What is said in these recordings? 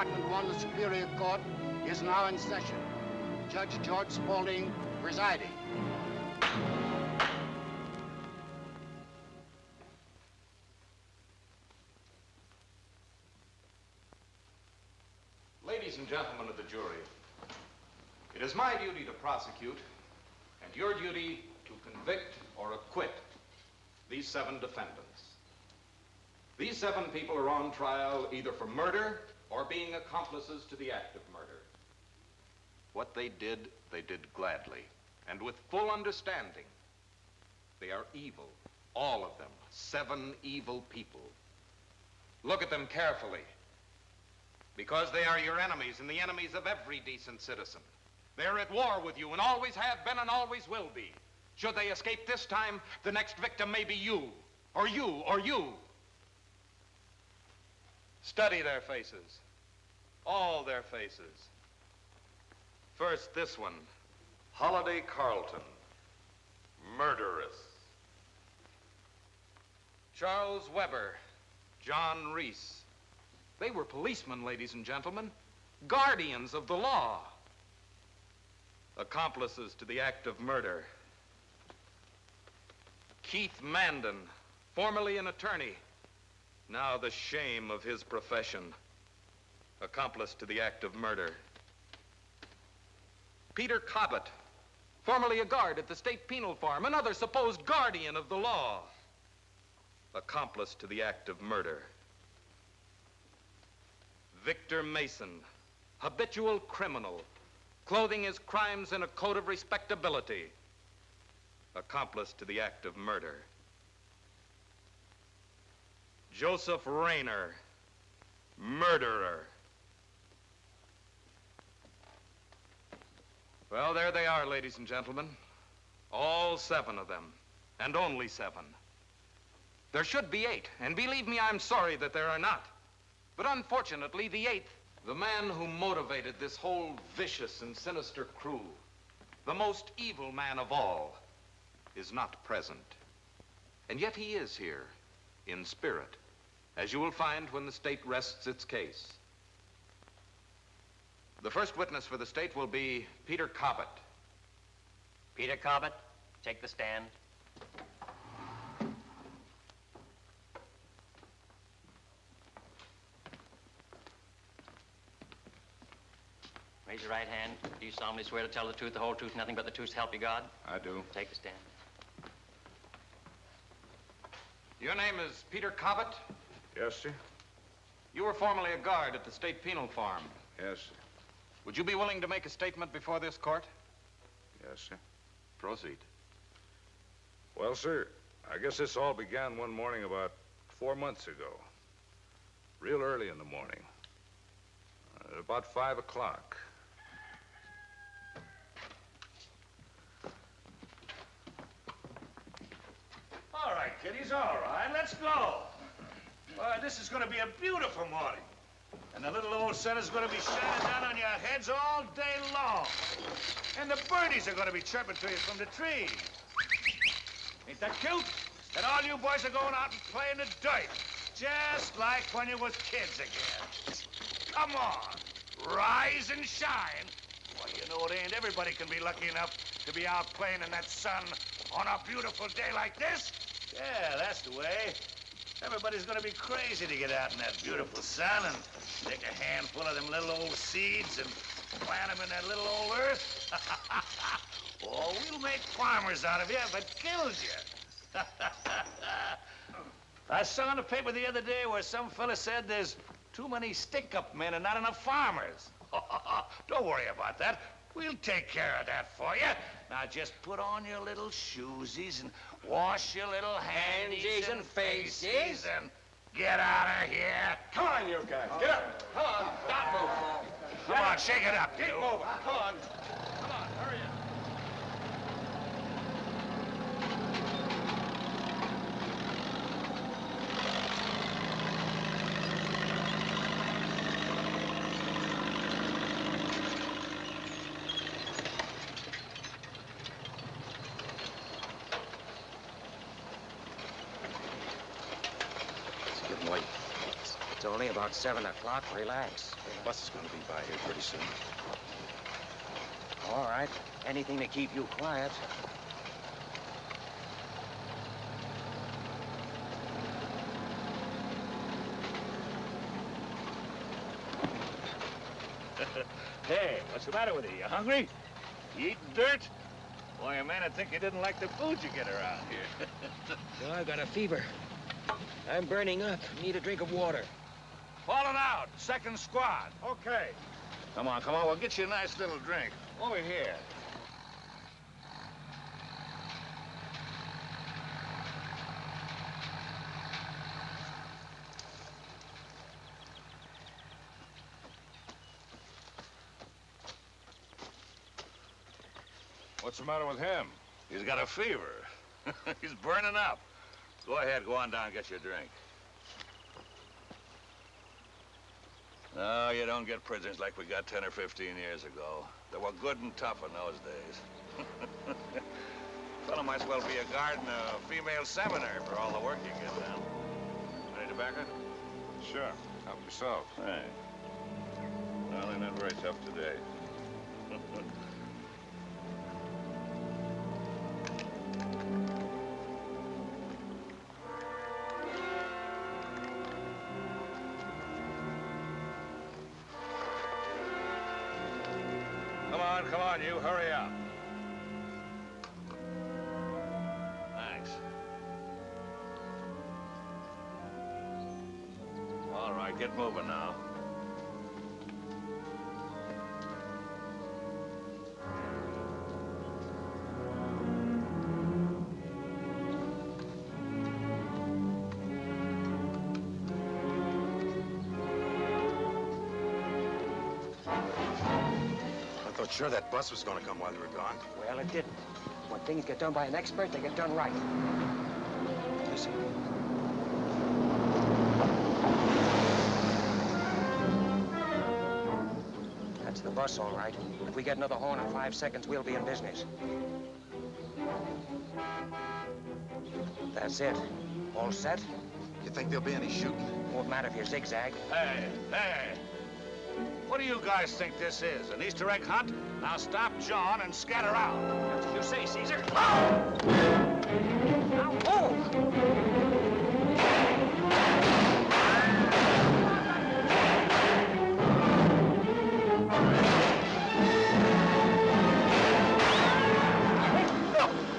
Department 1, the Superior Court, is now in session. Judge George Spaulding presiding. Ladies and gentlemen of the jury, it is my duty to prosecute and your duty to convict or acquit these 7 defendants. These 7 people are on trial either for murder or being accomplices to the act of murder. What they did gladly and with full understanding. They are evil, all of them, 7 evil people. Look at them carefully, because they are your enemies and the enemies of every decent citizen. They're at war with you and always have been and always will be. Should they escape this time, the next victim may be you, or you, or you. Study their faces, all their faces. First, this one, Holiday Carlton, murderess. Charles Weber, John Reese. They were policemen, ladies and gentlemen, guardians of the law, accomplices to the act of murder. Keith Mandan, formerly an attorney, now the shame of his profession, accomplice to the act of murder. Peter Cobbett, formerly a guard at the State Penal Farm, another supposed guardian of the law, accomplice to the act of murder. Victor Mason, habitual criminal, clothing his crimes in a coat of respectability, accomplice to the act of murder. Joseph Rayner, murderer. Well, there they are, ladies and gentlemen. All 7 of them, and only 7. There should be 8, and believe me, I'm sorry that there are not. But unfortunately, the 8th, the man who motivated this whole vicious and sinister crew, the most evil man of all, is not present. And yet he is here, in spirit, as you will find when the state rests its case. The first witness for the state will be Peter Cobbett. Peter Cobbett, take the stand. Raise your right hand. Do you solemnly swear to tell the truth, the whole truth, nothing but the truth, so help you God? I do. Take the stand. Your name is Peter Cobbett? Yes, sir. You were formerly a guard at the State Penal Farm. Yes, sir. Would you be willing to make a statement before this court? Yes, sir. Proceed. Well, sir, I guess this all began one morning about 4 months ago. Real early in the morning. At about 5 o'clock. All right, kiddies, all right, let's go. This is going to be a beautiful morning. And the little old sun is going to be shining down on your heads all day long. And the birdies are going to be chirping to you from the trees. Ain't that cute? And all you boys are going out and playing the dirt. Just like when you was kids again. Come on, rise and shine. Well, you know, it ain't everybody can be lucky enough to be out playing in that sun on a beautiful day like this. Yeah, that's the way. Everybody's gonna be crazy to get out in that beautiful sun and take a handful of them little old seeds and plant them in that little old earth. Oh, we'll make farmers out of you if it kills you. I saw in the paper the other day where some fella said there's too many stick-up men and not enough farmers. Don't worry about that. We'll take care of that for you. Now just put on your little shoesies and wash your little handies and faces and get out of here. Come on, you guys. Get up. Come on. Stop moving. Come on, shake it up, Keep you. moving. Come on. Come on, hurry up. It's only about 7 o'clock. Relax. bus is going to be by here pretty soon. All right. Anything to keep you quiet. Hey, what's the matter with you? You hungry? You eating dirt? Boy, a man would think you didn't like the food you get around here. No, I got a fever. I'm burning up. Need a drink of water. Falling out. Second squad. Okay. Come on, come on. We'll get you a nice little drink. Over here. What's the matter with him? He's got a fever. He's burning up. Go ahead, go on down and get your drink. No, you don't get prisoners like we got 10 or 15 years ago. They were good and tough in those days. Fellow might as well be a guard in a female seminary for all the work you get done. Any tobacco? Sure. Help yourself. Hey. Well, they're not very tough today. Come on, you. Hurry up. Thanks. All right, get moving now. I thought sure that bus was going to come while you were gone. Well, it didn't. When things get done by an expert, they get done right. Listen. That's the bus, all right. If we get another horn in 5 seconds, we'll be in business. That's it. All set? You think there'll be any shooting? Won't matter if you zigzag. Hey, hey. What do you guys think this is, an Easter egg hunt? Now stop jawing and scatter out. That's what you say, Caesar. Now move!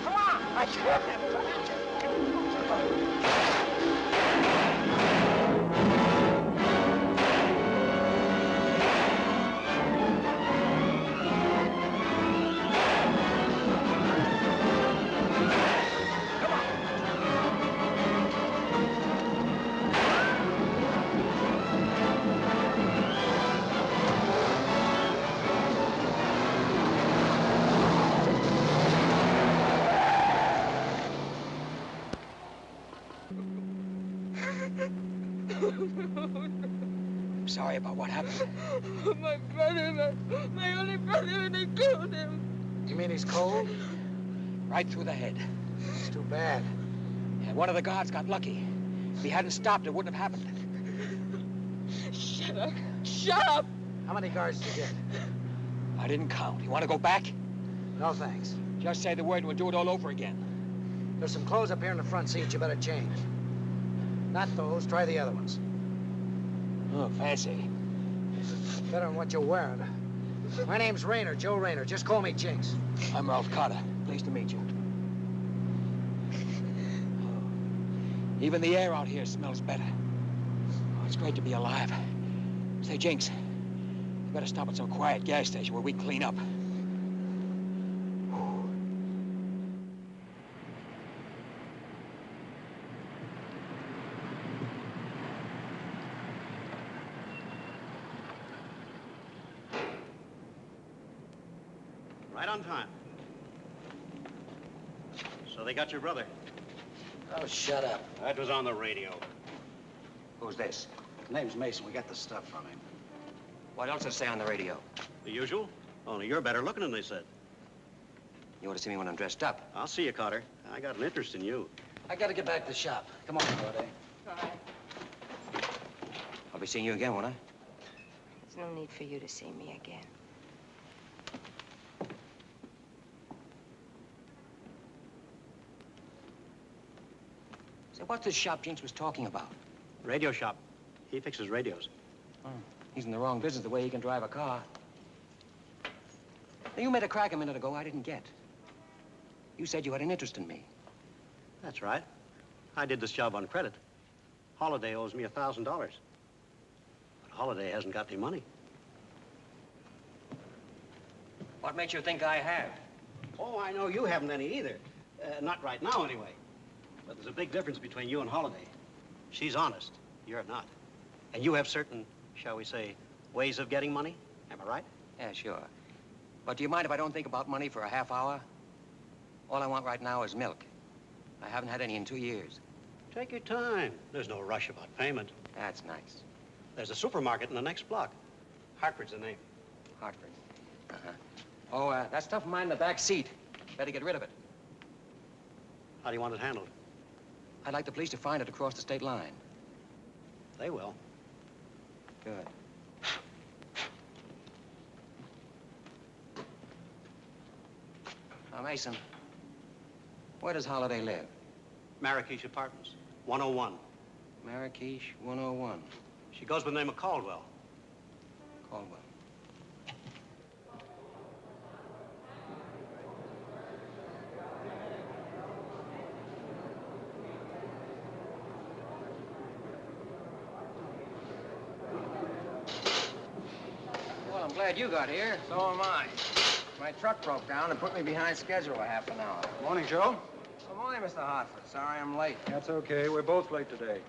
Come on! I can't. I'm sorry about what happened. My brother, my only brother, and they killed him. You mean he's cold? Right through the head. It's too bad. And one of the guards got lucky. If he hadn't stopped, it wouldn't have happened. Shut up. Shut up. How many guards did you get? I didn't count. You want to go back? No, thanks. Just say the word and we'll do it all over again. There's some clothes up here in the front seat you better change. Not those. Try the other ones. Oh, fancy. Better than what you're wearing. My name's Rayner, Joe Rayner. Just call me Jinx. I'm Ralph Carter. Pleased to meet you. Even the air out here smells better. Oh, it's great to be alive. Say, Jinx, you better stop at some quiet gas station where we clean up. Right on time. So they got your brother. Oh, shut up. That was on the radio. Who's this? His name's Mason. We got the stuff from him. What else does it say on the radio? The usual. Only you're better looking than they said. You want to see me when I'm dressed up? I'll see you, Carter. I got an interest in you. I gotta get back to the shop. Come on, Corday. All right. I'll be seeing you again, won't I? There's no need for you to see me again. Say, what's this shop Jinx was talking about? Radio shop. He fixes radios. Oh, he's in the wrong business the way he can drive a car. Now, you made a crack a minute ago I didn't get. You said you had an interest in me. That's right. I did this job on credit. Holiday owes me $1,000. But Holiday hasn't got any money. What makes you think I have? Oh, I know you haven't any either. Not right now, anyway. But there's a big difference between you and Holiday. She's honest. You're not. And you have certain, shall we say, ways of getting money. Am I right? Yeah, sure. But do you mind if I don't think about money for a half hour? All I want right now is milk. I haven't had any in 2 years. Take your time. There's no rush about payment. That's nice. There's a supermarket in the next block. Hartford's the name. Hartford. Uh-huh. Oh, that stuff of mine in the back seat. Better get rid of it. How do you want it handled? I'd like the police to find it across the state line. They will. Good. Now, Mason, where does Holiday live? Marrakesh Apartments, 101. Marrakesh 101. She goes by the name of Caldwell. Caldwell. Well, I'm glad you got here. So am I. My truck broke down and put me behind schedule a half an hour. Morning, Joe. Good morning, Mr. Hartford. Sorry I'm late. That's okay. We're both late today.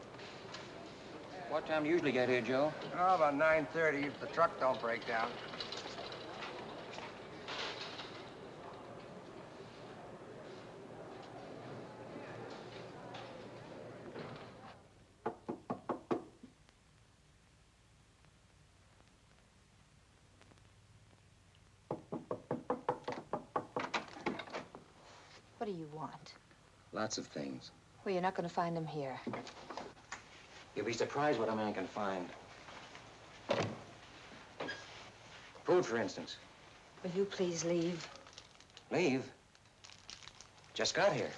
What time do you usually get here, Joe? Oh, about 9:30 if the truck don't break down. What do you want? Lots of things. Well, you're not going to find them here. You'll be surprised what a man can find. Food, for instance. Will you please leave? Leave? Just got here.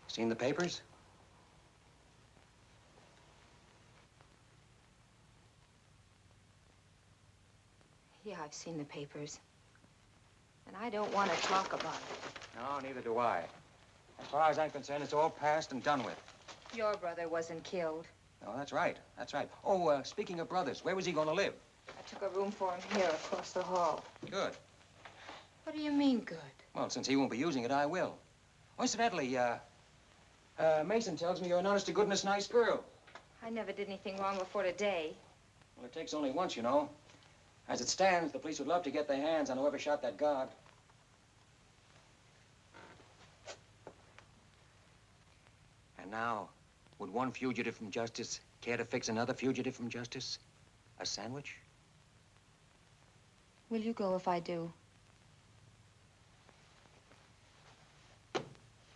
Seen the papers? Yeah, I've seen the papers. And I don't want to talk about it. No, neither do I. As far as I'm concerned, it's all past and done with. Your brother wasn't killed. No, that's right. That's right. Oh, speaking of brothers, where was he going to live? I took a room for him here across the hall. Good. What do you mean, good? Well, since he won't be using it, I will. Oh, incidentally, Mason tells me you're an honest-to-goodness nice girl. I never did anything wrong before today. Well, it takes only once, you know. As it stands, the police would love to get their hands on whoever shot that guard. And now, would one fugitive from justice care to fix another fugitive from justice? A sandwich? Will you go if I do?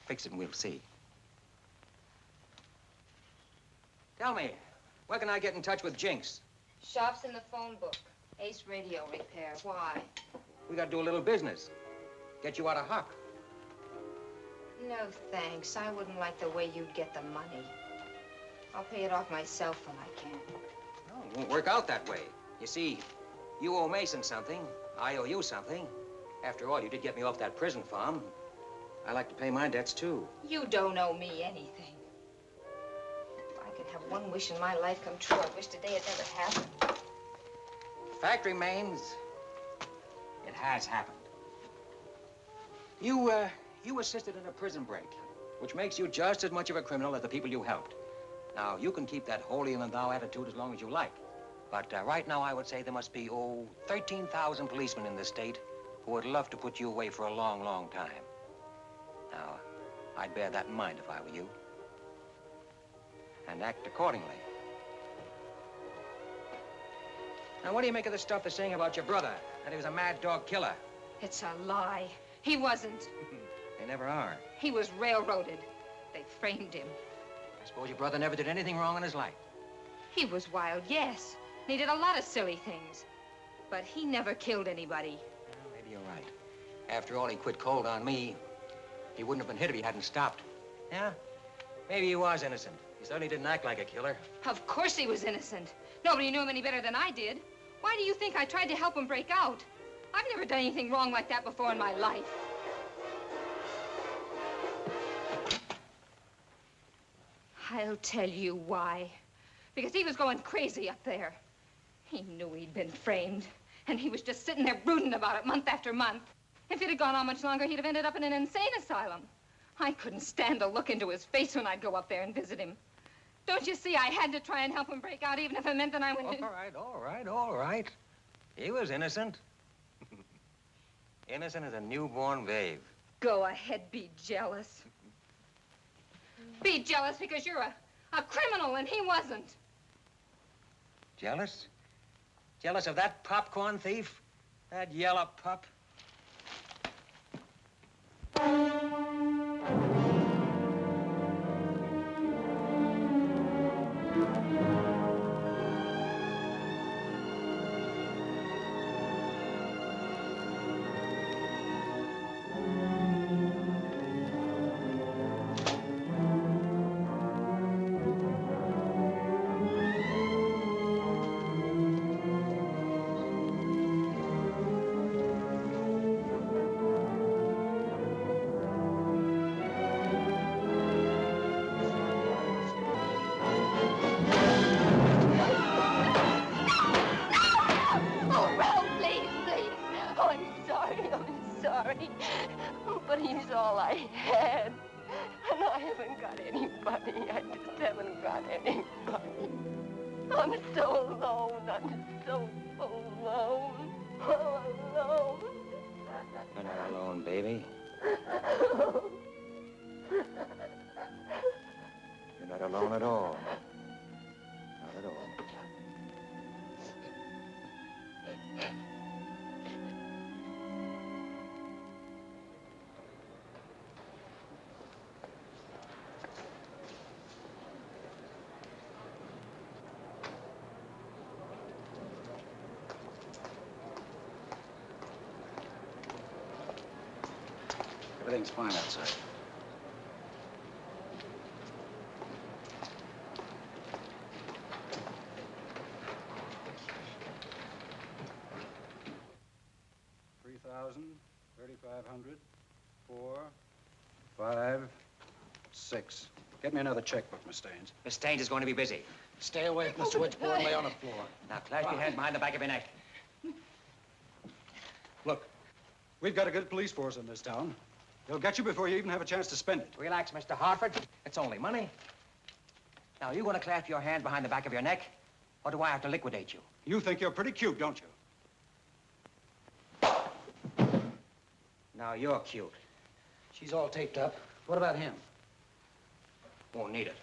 Fix it and we'll see. Tell me, where can I get in touch with Jinx? Shop's in the phone book. Ace Radio Repair. Why? We gotta do a little business. Get you out of Huck. No, thanks. I wouldn't like the way you'd get the money. I'll pay it off myself when I can. No, it won't work out that way. You see, you owe Mason something. I owe you something. After all, you did get me off that prison farm. I like to pay my debts, too. You don't owe me anything. If I could have one wish in my life come true, I wish today it never happened. Fact remains, it has happened. You assisted in a prison break, which makes you just as much of a criminal as the people you helped. Now, you can keep that holier-than-thou attitude as long as you like. But right now, I would say there must be, 13,000 policemen in this state who would love to put you away for a long, long time. Now, I'd bear that in mind if I were you. And act accordingly. Now, what do you make of the stuff they're saying about your brother, that he was a mad dog killer? It's a lie. He wasn't. They never are. He was railroaded. They framed him. I Suppose your brother never did anything wrong in his life. He was wild, yes. And he did a lot of silly things. But he never killed anybody. Well, maybe you're right. After all, he quit cold on me. He wouldn't have been hit if he hadn't stopped. Yeah, maybe he was innocent. He certainly didn't act like a killer. Of course he was innocent. Nobody knew him any better than I did. Why do you think I tried to help him break out? I've never done anything wrong like that before in my life. I'll tell you why. Because he was going crazy up there. He knew he'd been framed, and he was just sitting there brooding about it month after month. If it had gone on much longer, he'd have ended up in an insane asylum. I couldn't stand to look into his face when I'd go up there and visit him. Don't you see, I had to try and help him break out, even if it meant that I went to... All right. He was innocent. Innocent as a newborn babe. Go ahead, be jealous. Be jealous because you're a criminal and he wasn't. Jealous? Jealous of that popcorn thief? That yellow pup? But he's all I had. And I haven't got anybody. I just haven't got anybody. I'm so alone. I'm so alone. All alone. You're not alone, baby. You're not alone at all. Not at all. Everything's fine outside. $3,000, $3,500, 4, 5, 6. Get me another checkbook, Miss Staines. Miss Staines is going to be busy. Stay away from the switchboard and lay on the floor. Now, clasp your hands behind the back of your neck. Look, we've got a good police force in this town. They'll get you before you even have a chance to spend it. Relax, Mr. Hartford. It's only money. Now, are you going to clasp your hand behind the back of your neck, or do I have to liquidate you? You think you're pretty cute, don't you? Now, you're cute. She's all taped up. What about him? Won't need it.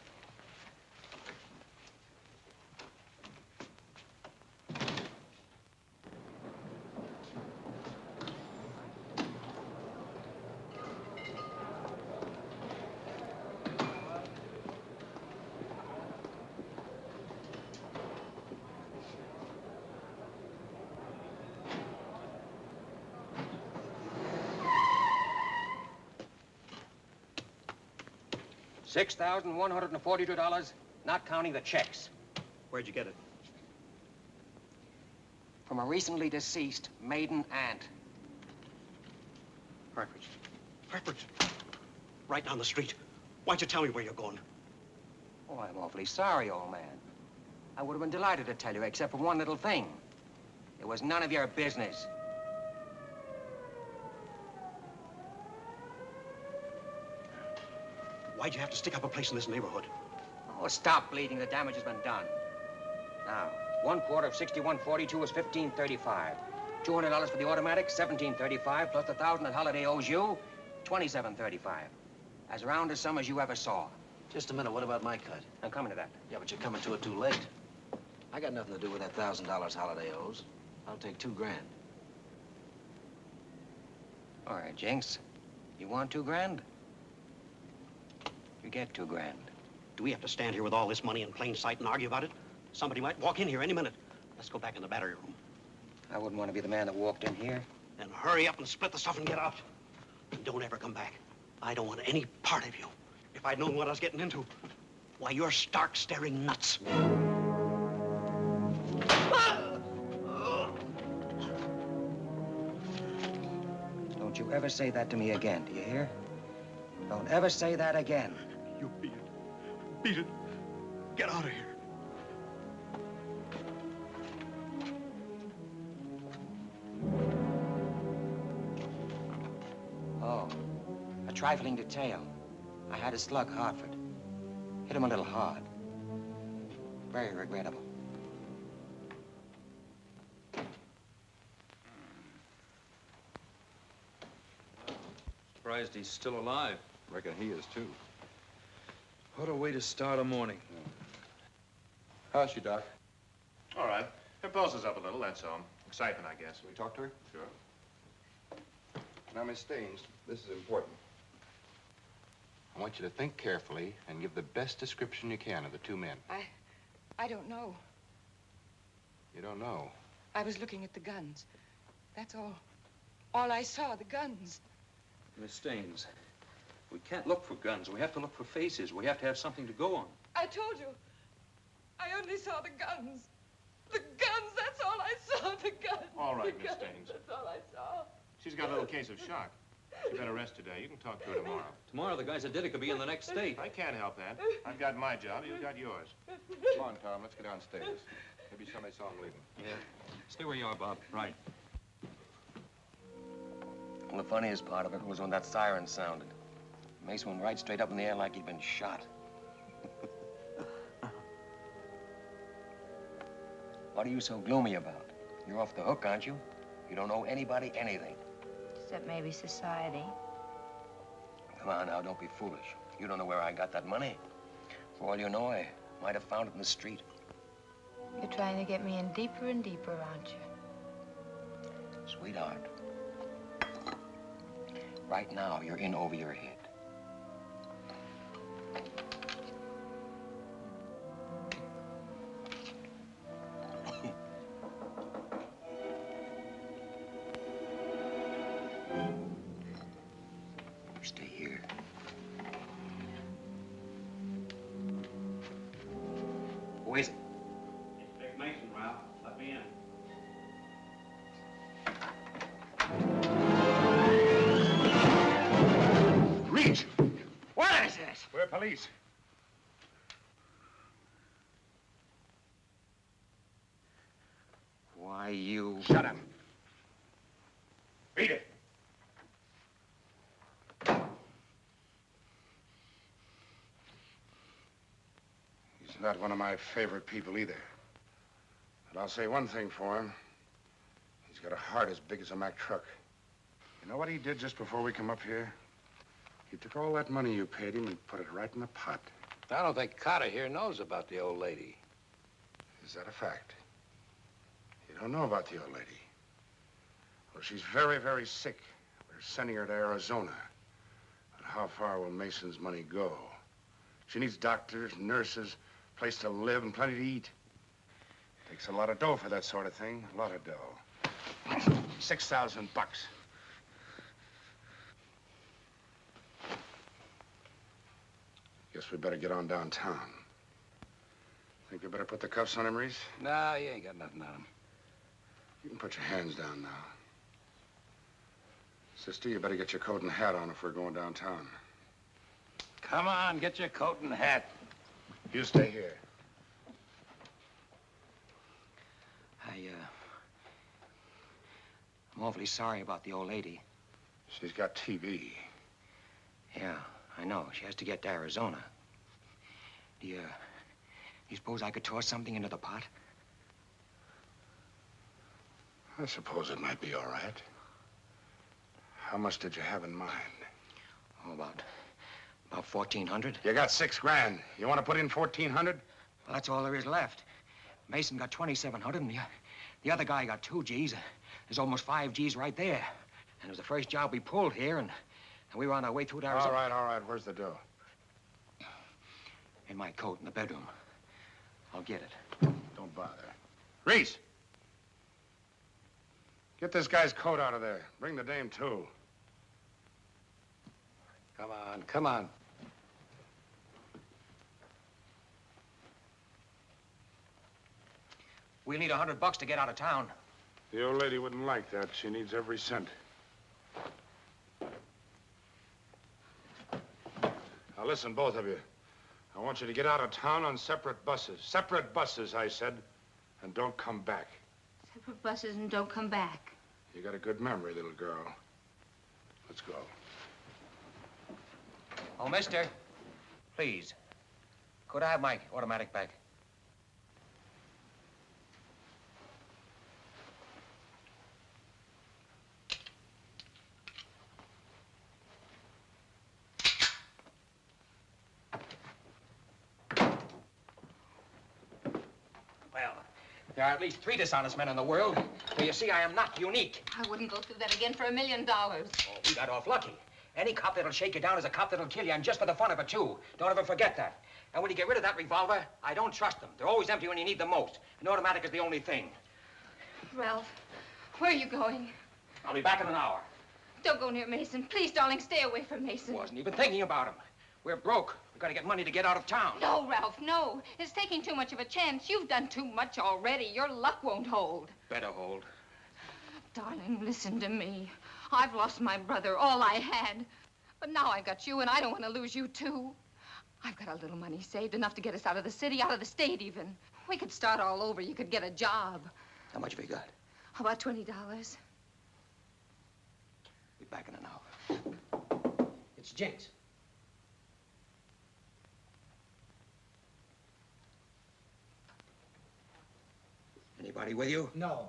$6,142, not counting the checks. Where'd you get it? From a recently deceased maiden aunt. Hartford. Hartford. Right down the street. Why'd you tell me where you're going? Oh, I'm awfully sorry, old man. I would have been delighted to tell you, except for one little thing. It was none of your business. Why'd you have to stick up a place in this neighborhood? Oh, stop bleeding. The damage has been done. Now, 1/4 of 6142 is $15.35. $200 for the automatic, $17.35, plus the $1,000 that Holiday owes you, $27.35. As round a sum as you ever saw. Just a minute, what about my cut? I'm coming to that. Yeah, but you're coming to it too late. I got nothing to do with that $1,000 Holiday owes. I'll take $2 grand. All right, Jinx. You want $2 grand? You get $2 grand. Do we have to stand here with all this money in plain sight and argue about it? Somebody might walk in here any minute. Let's go back in the battery room. I wouldn't want to be the man that walked in here. Then hurry up and split the stuff and get out. And don't ever come back. I don't want any part of you. If I'd known what I was getting into, why, you're stark staring nuts. Don't you ever say that to me again, do you hear? Don't ever say that again. You beat it. Beat it. Get out of here. Oh, a trifling detail. I had a slug Hartford. Hit him a little hard. Very regrettable. Surprised he's still alive. Reckon he is, too. What a way to start a morning. How's she, Doc? All right. Her pulse is up a little, that's all. Excitement, I guess. Can we talk to her? Sure. Now, Miss Staines, this is important. I want you to think carefully and give the best description you can of the two men. I don't know. You don't know? I was looking at the guns. That's all. All I saw, the guns. Miss Staines, we can't look for guns. We have to look for faces. We have to have something to go on. I told you. I only saw the guns. The guns, that's all I saw, the guns. All right, the Miss guns, Staines. That's all I saw. She's got a little case of shock. She better rest today. You can talk to her tomorrow. Tomorrow, the guys that did it could be in the next state. I can't help that. I've got my job. You've got yours. Come on, Tom, let's get downstairs. Maybe somebody saw him leaving. Yeah. Stay where you are, Bob. Right. Well, the funniest part of it was when that siren sounded. Mason went right straight up in the air like he'd been shot. What are you so gloomy about? You're off the hook, aren't you? You don't owe anybody anything. Except maybe society. Come on now, don't be foolish. You don't know where I got that money. For all you know, I might have found it in the street. You're trying to get me in deeper and deeper, aren't you? Sweetheart, right now, you're in over your head. Stay here. Who is it? It's Big Mason, Ralph. Let me in. Reach! What is this? We're police. Why, you... Shut up. Beat it. He's not one of my favorite people either. But I'll say one thing for him. He's got a heart as big as a Mack truck. You know what he did just before we come up here? He took all that money you paid him and put it right in the pot. I don't think Carter here knows about the old lady. Is that a fact? You don't know about the old lady? Well, she's very, very sick. We're sending her to Arizona. But how far will Mason's money go? She needs doctors, nurses, place to live, and plenty to eat. Takes a lot of dough for that sort of thing. A lot of dough. 6,000 bucks. Guess we better get on downtown. Think we better put the cuffs on him, Reese? No, you ain't got nothing on him. You can put your hands down now. Sister, you better get your coat and hat on if we're going downtown. Come on, get your coat and hat. You stay here. I'm awfully sorry about the old lady. She's got TB. Yeah, I know. She has to get to Arizona. Do you suppose I could toss something into the pot? I suppose it might be all right. How much did you have in mind? Oh, about 1,400. You got 6 grand. You want to put in 1,400? Well, that's all there is left. Mason got 2,700, and the other guy got 2 G's. There's almost 5 G's right there. And it was the first job we pulled here, and we were on our way through to Arizona. All right. Where's the dough? In my coat in the bedroom. I'll get it. Don't bother. Reese! Get this guy's coat out of there. Bring the dame, too. Come on, come on. We'll need $100 to get out of town. The old lady wouldn't like that. She needs every cent. Now, listen, both of you. I want you to get out of town on separate buses. Separate buses, I said. And don't come back. Separate buses and don't come back. You got a good memory, little girl. Let's go. Oh, mister, please, could I have my automatic back? Well, there are at least 3 dishonest men in the world. So you see, I am not unique. I wouldn't go through that again for $1 million. Oh, we got off lucky. Any cop that'll shake you down is a cop that'll kill you, and just for the fun of it, too. Don't ever forget that. And when you get rid of that revolver, I don't trust them. They're always empty when you need them most. An automatic is the only thing. Ralph, where are you going? I'll be back in an hour. Don't go near Mason. Please, darling, stay away from Mason. Wasn't even thinking about him. We're broke. We've got to get money to get out of town. No, Ralph, no. It's taking too much of a chance. You've done too much already. Your luck won't hold. Better hold. Darling, listen to me. I've lost my brother, all I had. But now I've got you, and I don't want to lose you, too. I've got a little money saved, enough to get us out of the city, out of the state, even. We could start all over. You could get a job. How much have you got? How about $20? Be back in an hour. It's Jinx. Anybody with you? No.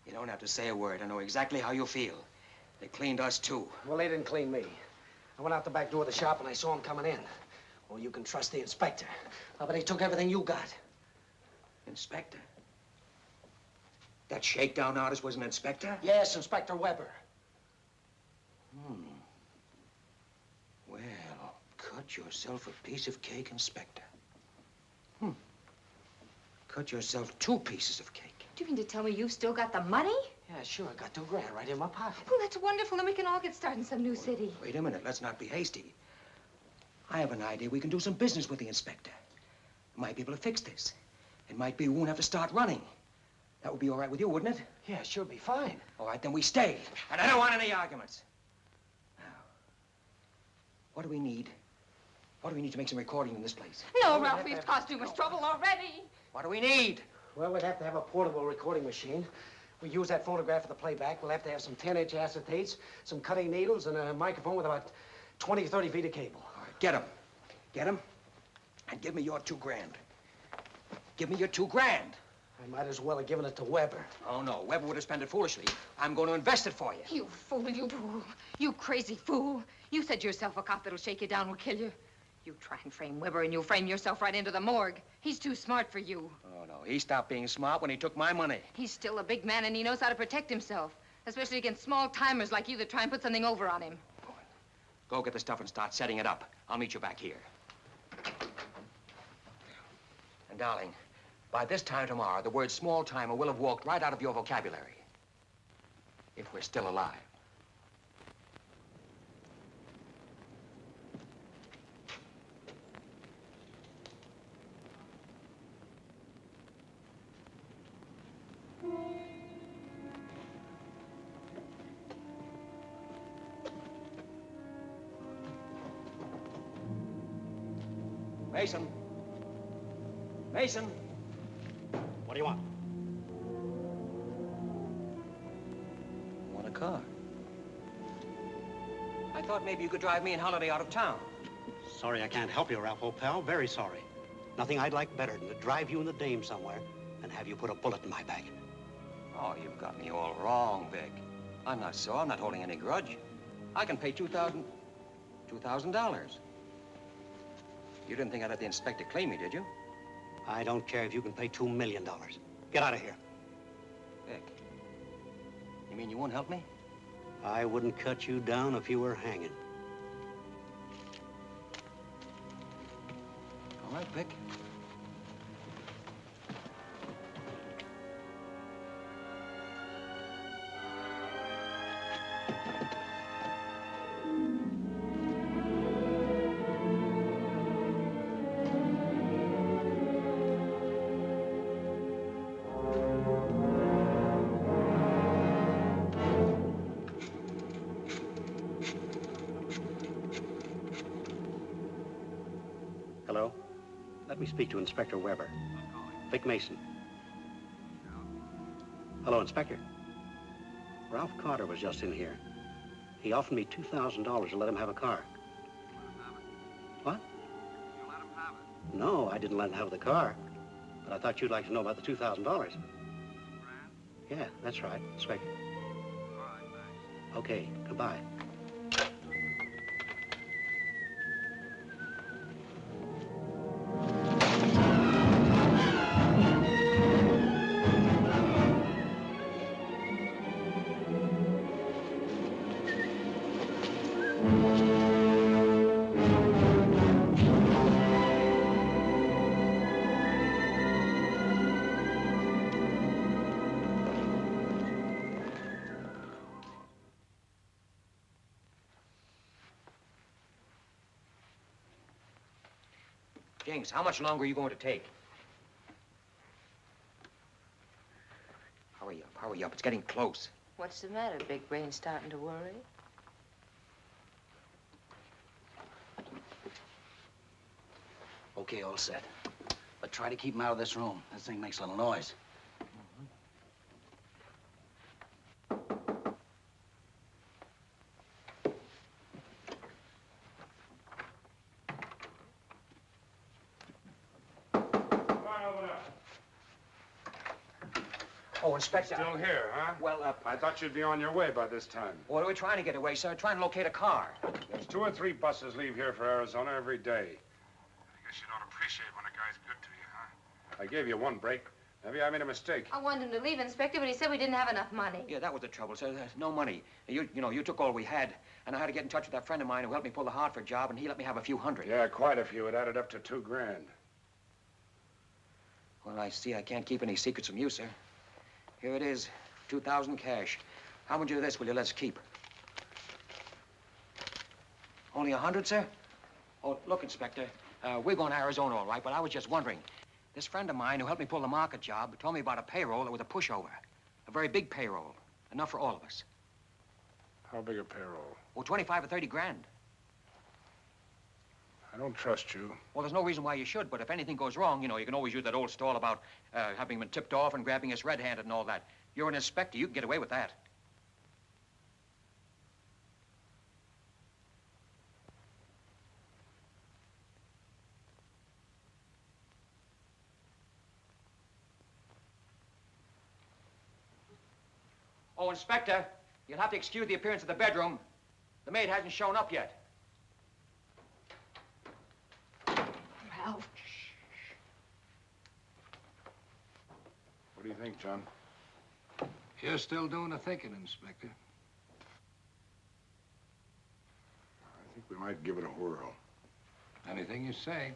You don't have to say a word. I know exactly how you feel. They cleaned us, too. Well, they didn't clean me. I went out the back door of the shop and I saw him coming in. Well, you can trust the inspector. But he took everything you got. Inspector? That shakedown artist was an inspector? Yes, Inspector Weber. Well, cut yourself a piece of cake, Inspector. Cut yourself 2 pieces of cake. Do you mean to tell me you've still got the money? Yeah, sure. I got $2 grand right in my pocket. Well, that's wonderful. Then we can all get started in some new city. Wait a minute. Let's not be hasty. I have an idea we can do some business with the inspector. Might be able to fix this. It might be we won't have to start running. That would be all right with you, wouldn't it? Yeah, sure, be fine. All right, then we stay. And I don't want any arguments. Now, what do we need? What do we need to make some recording in this place? No, Ralph, we've caused too much trouble already. What do we need? Well, we'd have to have a portable recording machine. We use that phonograph for the playback. We'll have to have some 10-inch acetates, some cutting needles, and a microphone with about 20 or 30 feet of cable. All right, get 'em. Get 'em, and give me your $2 grand. Give me your $2 grand. I might as well have given it to Weber. Oh, no. Weber would have spent it foolishly. I'm going to invest it for you. You fool, you fool. You crazy fool. You said yourself a cop that'll shake you down will kill you. You try and frame Weber, and you'll frame yourself right into the morgue. He's too smart for you. Oh, no. He stopped being smart when he took my money. He's still a big man, and he knows how to protect himself, especially against small-timers like you that try and put something over on him. Go get the stuff and start setting it up. I'll meet you back here. And, darling, by this time tomorrow, the word small-timer will have walked right out of your vocabulary. If we're still alive. Mason. Mason. What do you want? I want a car. I thought maybe you could drive me and Holiday out of town. Sorry I can't help you, Ralph, old pal. Very sorry. Nothing I'd like better than to drive you and the dame somewhere and have you put a bullet in my back. Oh, you've got me all wrong, Vic. I'm not sore. I'm not holding any grudge. I can pay $2,000. You didn't think I'd let the inspector claim me, did you? I don't care if you can pay $2 million. Get out of here. Vic, you mean you won't help me? I wouldn't cut you down if you were hanging. All right, Vic. Hello? Let me speak to Inspector Weber. Vic Mason. Hello, Inspector. Ralph Carter was just in here. He offered me $2,000 to let him have a car. What? You let him have it. No, I didn't let him have the car. But I thought you'd like to know about the $2,000. Yeah, that's right, Inspector. All right, thanks. Okay, goodbye. James, how much longer are you going to take? Hurry up, hurry up. It's getting close. What's the matter? Big Brain's starting to worry? Okay, all set. But try to keep him out of this room. This thing makes a little noise. Oh, Inspector. Still here, huh? Well, I thought you'd be on your way by this time. what are we trying to get away, sir? Trying to locate a car. There's 2 or 3 buses leave here for Arizona every day. I guess you don't appreciate when a guy's good to you, huh? I gave you 1 break. Maybe I made a mistake. I wanted him to leave, Inspector, but he said we didn't have enough money. Yeah, that was the trouble, sir. There's no money. You know, you took all we had, and I had to get in touch with that friend of mine who helped me pull the Hartford job, and he let me have a few hundred. Yeah, quite a few. It added up to $2 grand. Well, I see I can't keep any secrets from you, sir. Here it is, 2,000 cash. How much of this will you let us keep? Only 100, sir? Oh, look, Inspector, we're going to Arizona, all right, but I was just wondering. This friend of mine who helped me pull the market job told me about a payroll that was a pushover. A very big payroll. Enough for all of us. How big a payroll? Oh, 25 or 30 grand. I don't trust you. Well, there's no reason why you should, but if anything goes wrong, you know, you can always use that old stall about having been tipped off and grabbing us red-handed and all that. You're an inspector. You can get away with that. Oh, Inspector, you'll have to excuse the appearance of the bedroom. The maid hasn't shown up yet. Ralph. What do you think, John? You're still doing the thinking, Inspector. I think we might give it a whirl. Anything you say.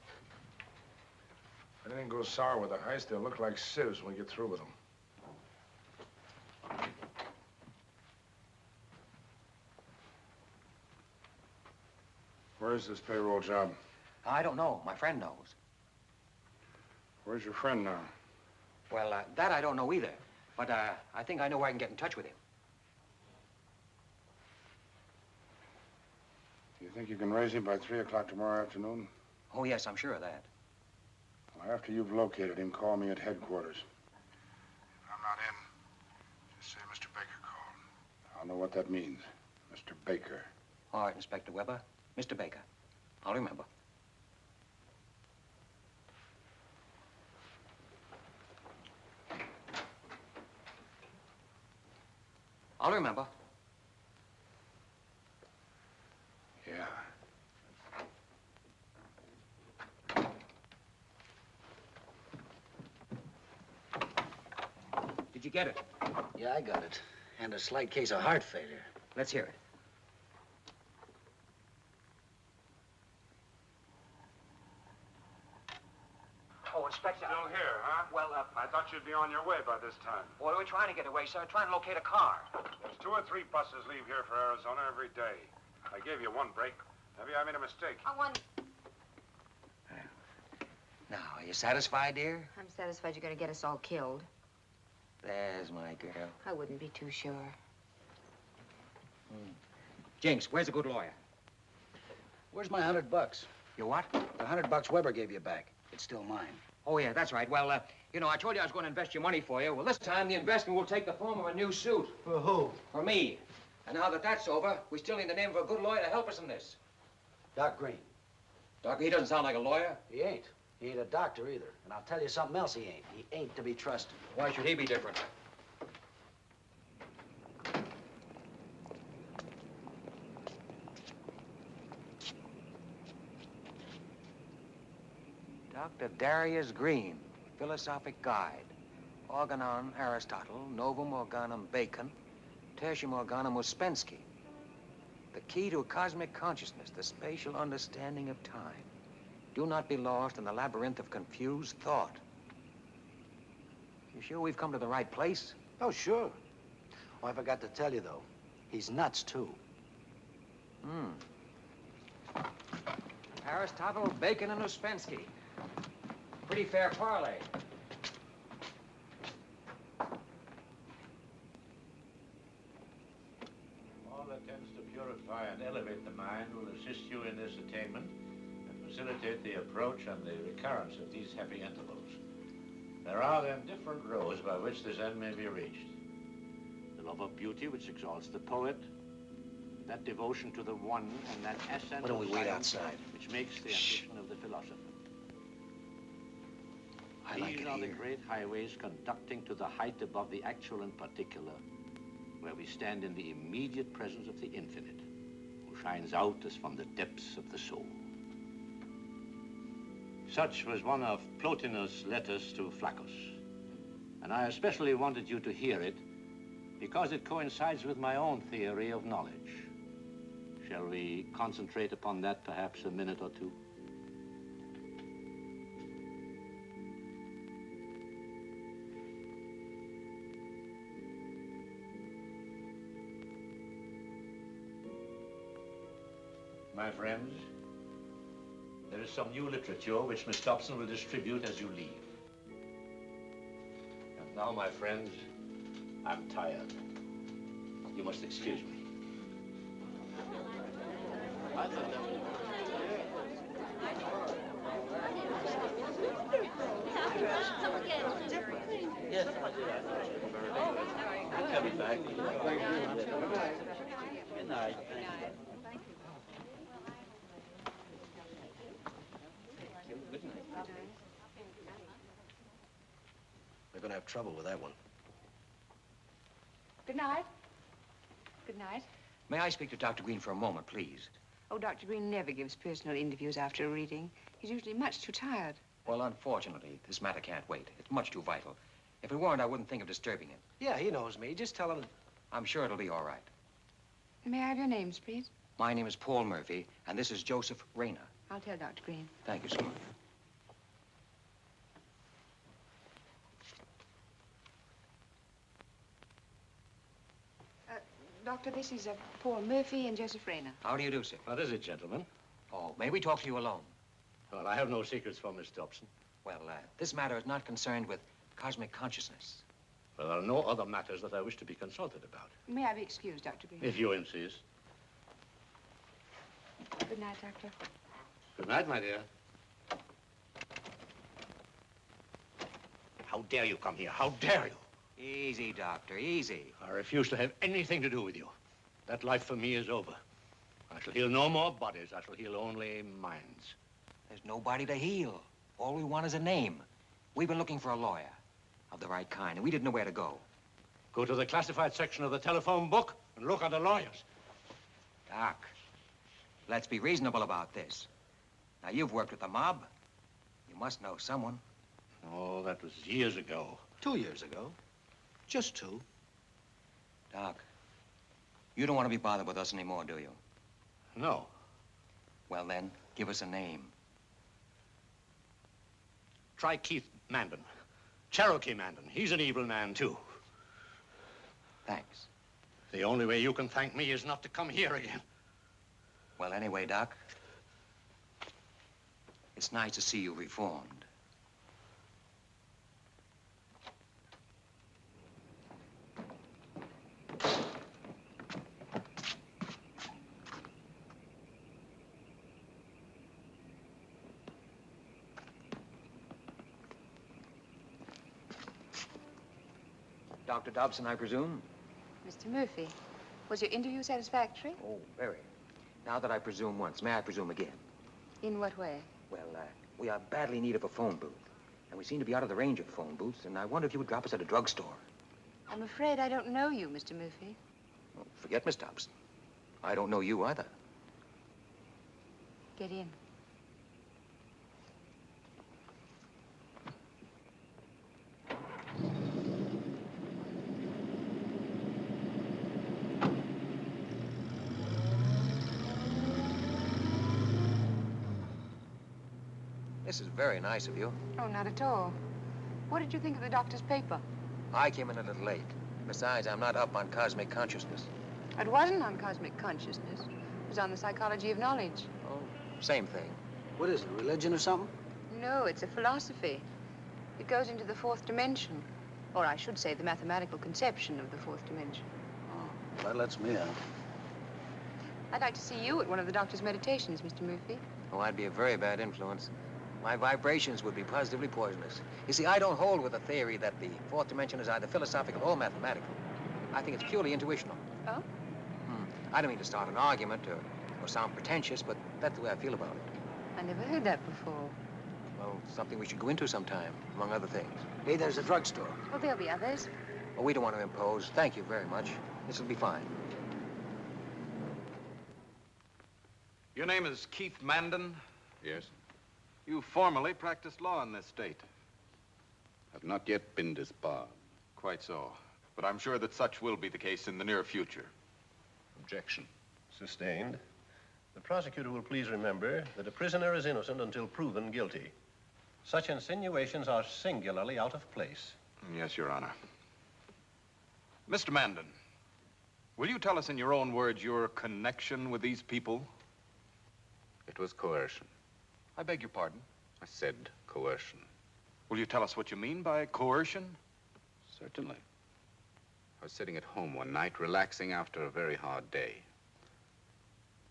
If anything goes sour with the heist, they'll look like sieves when we get through with them. Where's this payroll job? I don't know. My friend knows. Where's your friend now? Well, that I don't know either. But I think I know where I can get in touch with him. Do you think you can raise him by 3 o'clock tomorrow afternoon? Oh, yes, I'm sure of that. Well, after you've located him, call me at headquarters. If I'm not in, just say Mr. Baker called. I'll know what that means. Mr. Baker. All right, Inspector Weber. Mr. Baker. I'll remember. I'll remember. Yeah. Did you get it? Yeah, I got it. And a slight case of heart failure. Let's hear it. Oh, Inspector. Still here, huh? Well, I thought you'd be on your way by this time. well, we're trying to get away, sir. Trying to locate a car. There's 2 or 3 buses leave here for Arizona every day. I gave you one break. Maybe I made a mistake. I want... Now, are you satisfied, dear? I'm satisfied you're going to get us all killed. There's my girl. I wouldn't be too sure. Jinx, where's a good lawyer? Where's my $100? You what? The $100 Weber gave you back. It's still mine. Oh, yeah, that's right. Well, you know, I told you I was going to invest your money for you. Well, this time the investment will take the form of a new suit. For who? For me. And now that that's over, we still need the name of a good lawyer to help us in this. Doc Green. Doctor, he doesn't sound like a lawyer. He ain't. He ain't a doctor either. And I'll tell you something else he ain't. He ain't to be trusted. Why should he be different? Dr. Darius Green, Philosophic Guide. Organon Aristotle, Novum Organum Bacon, Tertium Organum Ouspensky. The key to a cosmic consciousness, the spatial understanding of time. Do not be lost in the labyrinth of confused thought. You sure we've come to the right place? Oh, sure. Oh, I forgot to tell you, though. He's nuts, too. Aristotle, Bacon, and Ouspensky. Pretty fair parlay. All that tends to purify and elevate the mind will assist you in this attainment and facilitate the approach and the recurrence of these happy intervals. There are then different roads by which this end may be reached. The love of beauty which exalts the poet, that devotion to the one and that ascent Why don't we wait science outside? which makes the ambition of the philosopher. I like These it are the here. great highways conducting to the height above the actual and particular, where we stand in the immediate presence of the infinite, who shines out as from the depths of the soul. Such was one of Plotinus' letters to Flaccus, and I especially wanted you to hear it because it coincides with my own theory of knowledge. Shall we concentrate upon that perhaps a minute or two? My friends, there is some new literature which Miss Dobson will distribute as you leave. And now, my friends, I'm tired. You must excuse me. Yes. I'm coming back. Good night. We're gonna have trouble with that one. Good night. Good night. May I speak to Dr. Green for a moment, please? Oh, Dr. Green never gives personal interviews after a reading. He's usually much too tired. Well, unfortunately, this matter can't wait. It's much too vital. If it weren't, I wouldn't think of disturbing him. Yeah, he knows me. Just tell him... I'm sure it'll be all right. May I have your names, please? My name is Paul Murphy, and this is Joseph Rayner. I'll tell Dr. Green. Thank you so much. Doctor, this is Paul Murphy and Joseph Rayner. How do you do, sir? What is it, gentlemen? Oh, may we talk to you alone? Well, I have no secrets from Miss Dobson. Well, this matter is not concerned with cosmic consciousness. Well, there are no other matters that I wish to be consulted about. May I be excused, Dr. Green? If you insist. Good night, Doctor. Good night, my dear. How dare you come here? How dare you? Easy, Doctor, easy. I refuse to have anything to do with you. That life for me is over. I shall heal no more bodies. I shall heal only minds. There's nobody to heal. All we want is a name. We've been looking for a lawyer of the right kind, and we didn't know where to go. Go to the classified section of the telephone book and look under lawyers. Doc, let's be reasonable about this. Now, you've worked with the mob. You must know someone. Oh, that was years ago. 2 years ago. Just 2. Doc, You don't want to be bothered with us anymore, do you? No. Well, then, give us a name. Try Keith Mandan. Cherokee Mandan. He's an evil man, too. Thanks. The only way you can thank me is not to come here again. Well, anyway, Doc, it's nice to see you reformed. Dr. Dobson, I presume? Mr. Murphy, was your interview satisfactory? Oh, very. Now that I presume once, may I presume again? In what way? Well, we are badly in need of a phone booth. And we seem to be out of the range of phone booths, and I wonder if you would drop us at a drugstore. I'm afraid I don't know you, Mr. Murphy. Oh, forget Miss Dobson. I don't know you either. Get in. This is very nice of you. Oh, not at all. What did you think of the doctor's paper? I came in a little late. Besides, I'm not up on cosmic consciousness. It wasn't on cosmic consciousness. It was on the psychology of knowledge. Oh, same thing. What is it, religion or something? No, it's a philosophy. It goes into the fourth dimension. Or I should say the mathematical conception of the fourth dimension. Oh, that lets me out. I'd like to see you at one of the doctor's meditations, Mr. Murphy. Oh, I'd be a very bad influence. My vibrations would be positively poisonous. You see, I don't hold with the theory that the fourth dimension is either philosophical or mathematical. I think it's purely intuitional. Oh? I don't mean to start an argument or sound pretentious, but that's the way I feel about it. I never heard that before. Well, something we should go into sometime, among other things. Hey, there's a drugstore. Well, there'll be others. Well, we don't want to impose. Thank you very much. This will be fine. Your name is Keith Mandan? Yes? You formerly practiced law in this state. I've not yet been disbarred. Quite so. But I'm sure that such will be the case in the near future. Objection. Sustained. The prosecutor will please remember that a prisoner is innocent until proven guilty. Such insinuations are singularly out of place. Yes, Your Honor. Mr. Mandan, will you tell us in your own words your connection with these people? It was coercion. I beg your pardon? I said coercion. Will you tell us what you mean by coercion? Certainly. I was sitting at home one night, relaxing after a very hard day.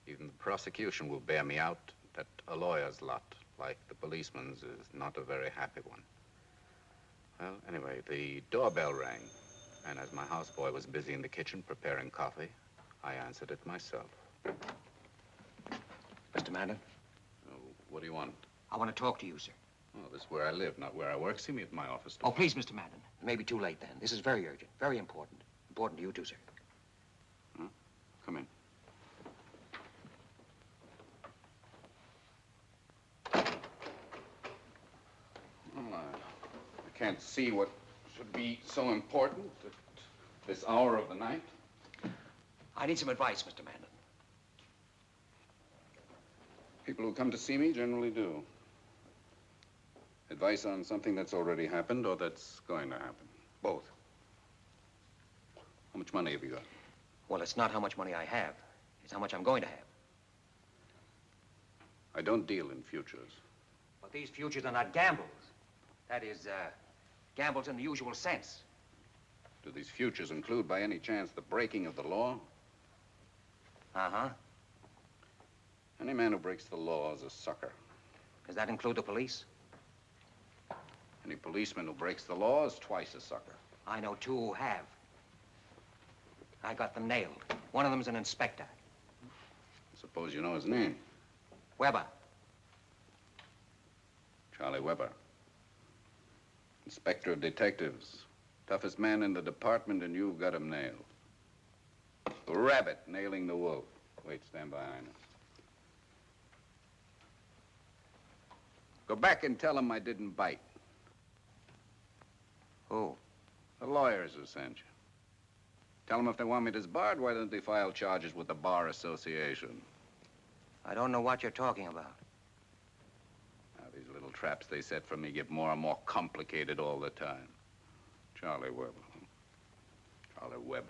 Even the prosecution will bear me out that a lawyer's lot, like the policeman's, is not a very happy one. Well, anyway, the doorbell rang, and as my houseboy was busy in the kitchen preparing coffee, I answered it myself. Mr. Mandan? Oh, what do you want? I want to talk to you, sir. Oh, this is where I live, not where I work. See me at my office. Oh, please, Mr. Mandan. It may be too late then. This is very urgent, very important. Important to you, too, sir. Huh? Come in. Well, I can't see what should be so important at this hour of the night. I need some advice, Mr. Mandan. People who come to see me generally do. Advice on something that's already happened or that's going to happen. Both. How much money have you got? Well, it's not how much money I have. It's how much I'm going to have. I don't deal in futures. But these futures are not gambles. That is, gambles in the usual sense. Do these futures include, by any chance, the breaking of the law? Uh-huh. Any man who breaks the law is a sucker. Does that include the police? Any policeman who breaks the law is twice a sucker. I know two who have. I got them nailed. One of them's an inspector. Suppose you know his name. Weber. Charlie Weber. Inspector of detectives. Toughest man in the department, and you've got him nailed. The rabbit nailing the wolf. Wait, stand behind us. Go back and tell him I didn't bite. Who? The lawyers who sent you. Tell them if they want me disbarred, why don't they file charges with the Bar Association? I don't know what you're talking about. Now, these little traps they set for me get more and more complicated all the time. Charlie Webber. Charlie Webber.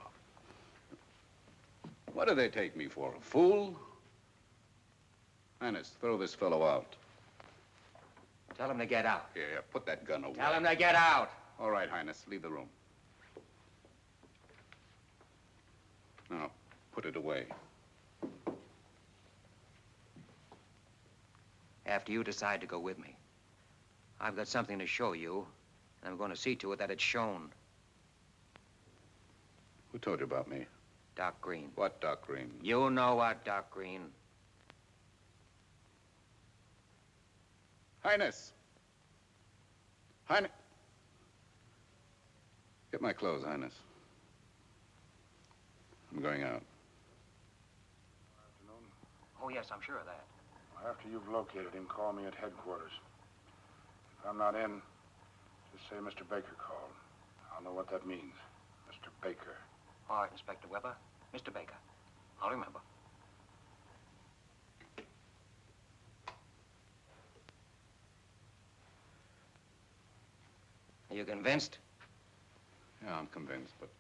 What do they take me for, a fool? Highness, throw this fellow out. Tell him to get out. Yeah, put that gun away. Tell him to get out. All right, Highness, leave the room. Now, put it away. After you decide to go with me, I've got something to show you, and I'm going to see to it that it's shown. Who told you about me? Doc Green. What Doc Green? You know what, Doc Green. Highness! Highness! Get my clothes, Highness. I'm going out. Oh, yes, I'm sure of that. After you've located him, call me at headquarters. If I'm not in, just say Mr. Baker called. I'll know what that means. Mr. Baker. All right, Inspector Weber. Mr. Baker. I'll remember. Are you convinced? Yeah, I'm convinced, but,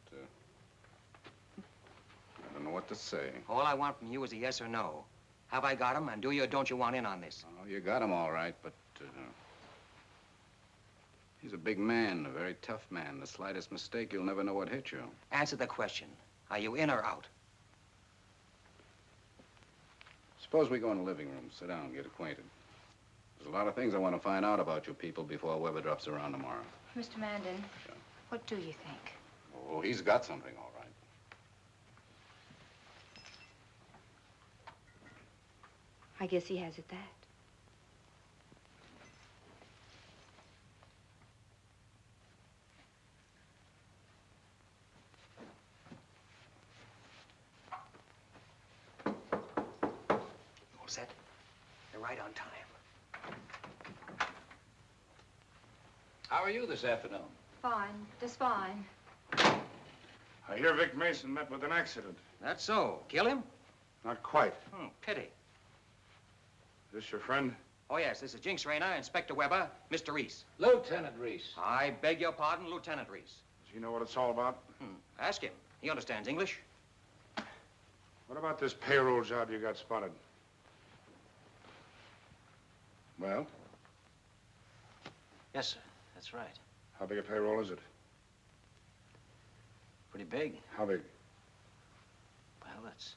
I don't know what to say. All I want from you is a yes or no. Have I got him, and do you or don't you want in on this? Oh, you got him all right, but, he's a big man, a very tough man. The slightest mistake, you'll never know what hit you. Answer the question. Are you in or out? Suppose we go in the living room, sit down, and get acquainted. There's a lot of things I want to find out about you people before Weber drops around tomorrow. Mr. Mandan, what do you think? Oh, he's got something, all right. I guess he has at that. All set? You're right on time. How are you this afternoon? Fine, just fine. I hear Vic Mason met with an accident. That's so. Kill him? Not quite. Pity. Is this your friend? Oh, yes, this is Jinx Rayner, Inspector Weber, Mr. Reese. Lieutenant Reese. I beg your pardon, Lieutenant Reese. Does he know what it's all about? Ask him. He understands English. What about this payroll job you got spotted? Well? Yes, sir. That's right. How big a payroll is it? Pretty big. How big? Well, that's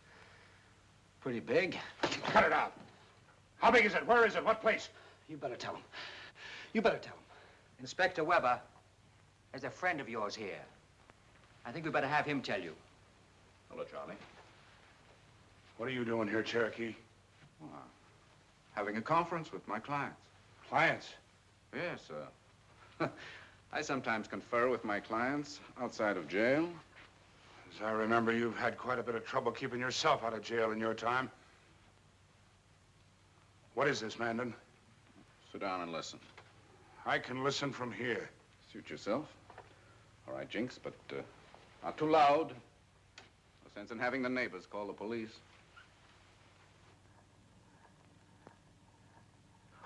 pretty big. Cut it out. How big is it? Where is it? What place? You better tell him. You better tell him. Inspector Weber, there's a friend of yours here. I think we better have him tell you. Hello, Charlie. What are you doing here, Cherokee? Well, having a conference with my clients. Clients? Yes, I sometimes confer with my clients outside of jail. As I remember, you've had quite a bit of trouble keeping yourself out of jail in your time. What is this, Mandan? Sit down and listen. I can listen from here. Suit yourself. All right, Jinx, but not too loud. No sense in having the neighbors call the police.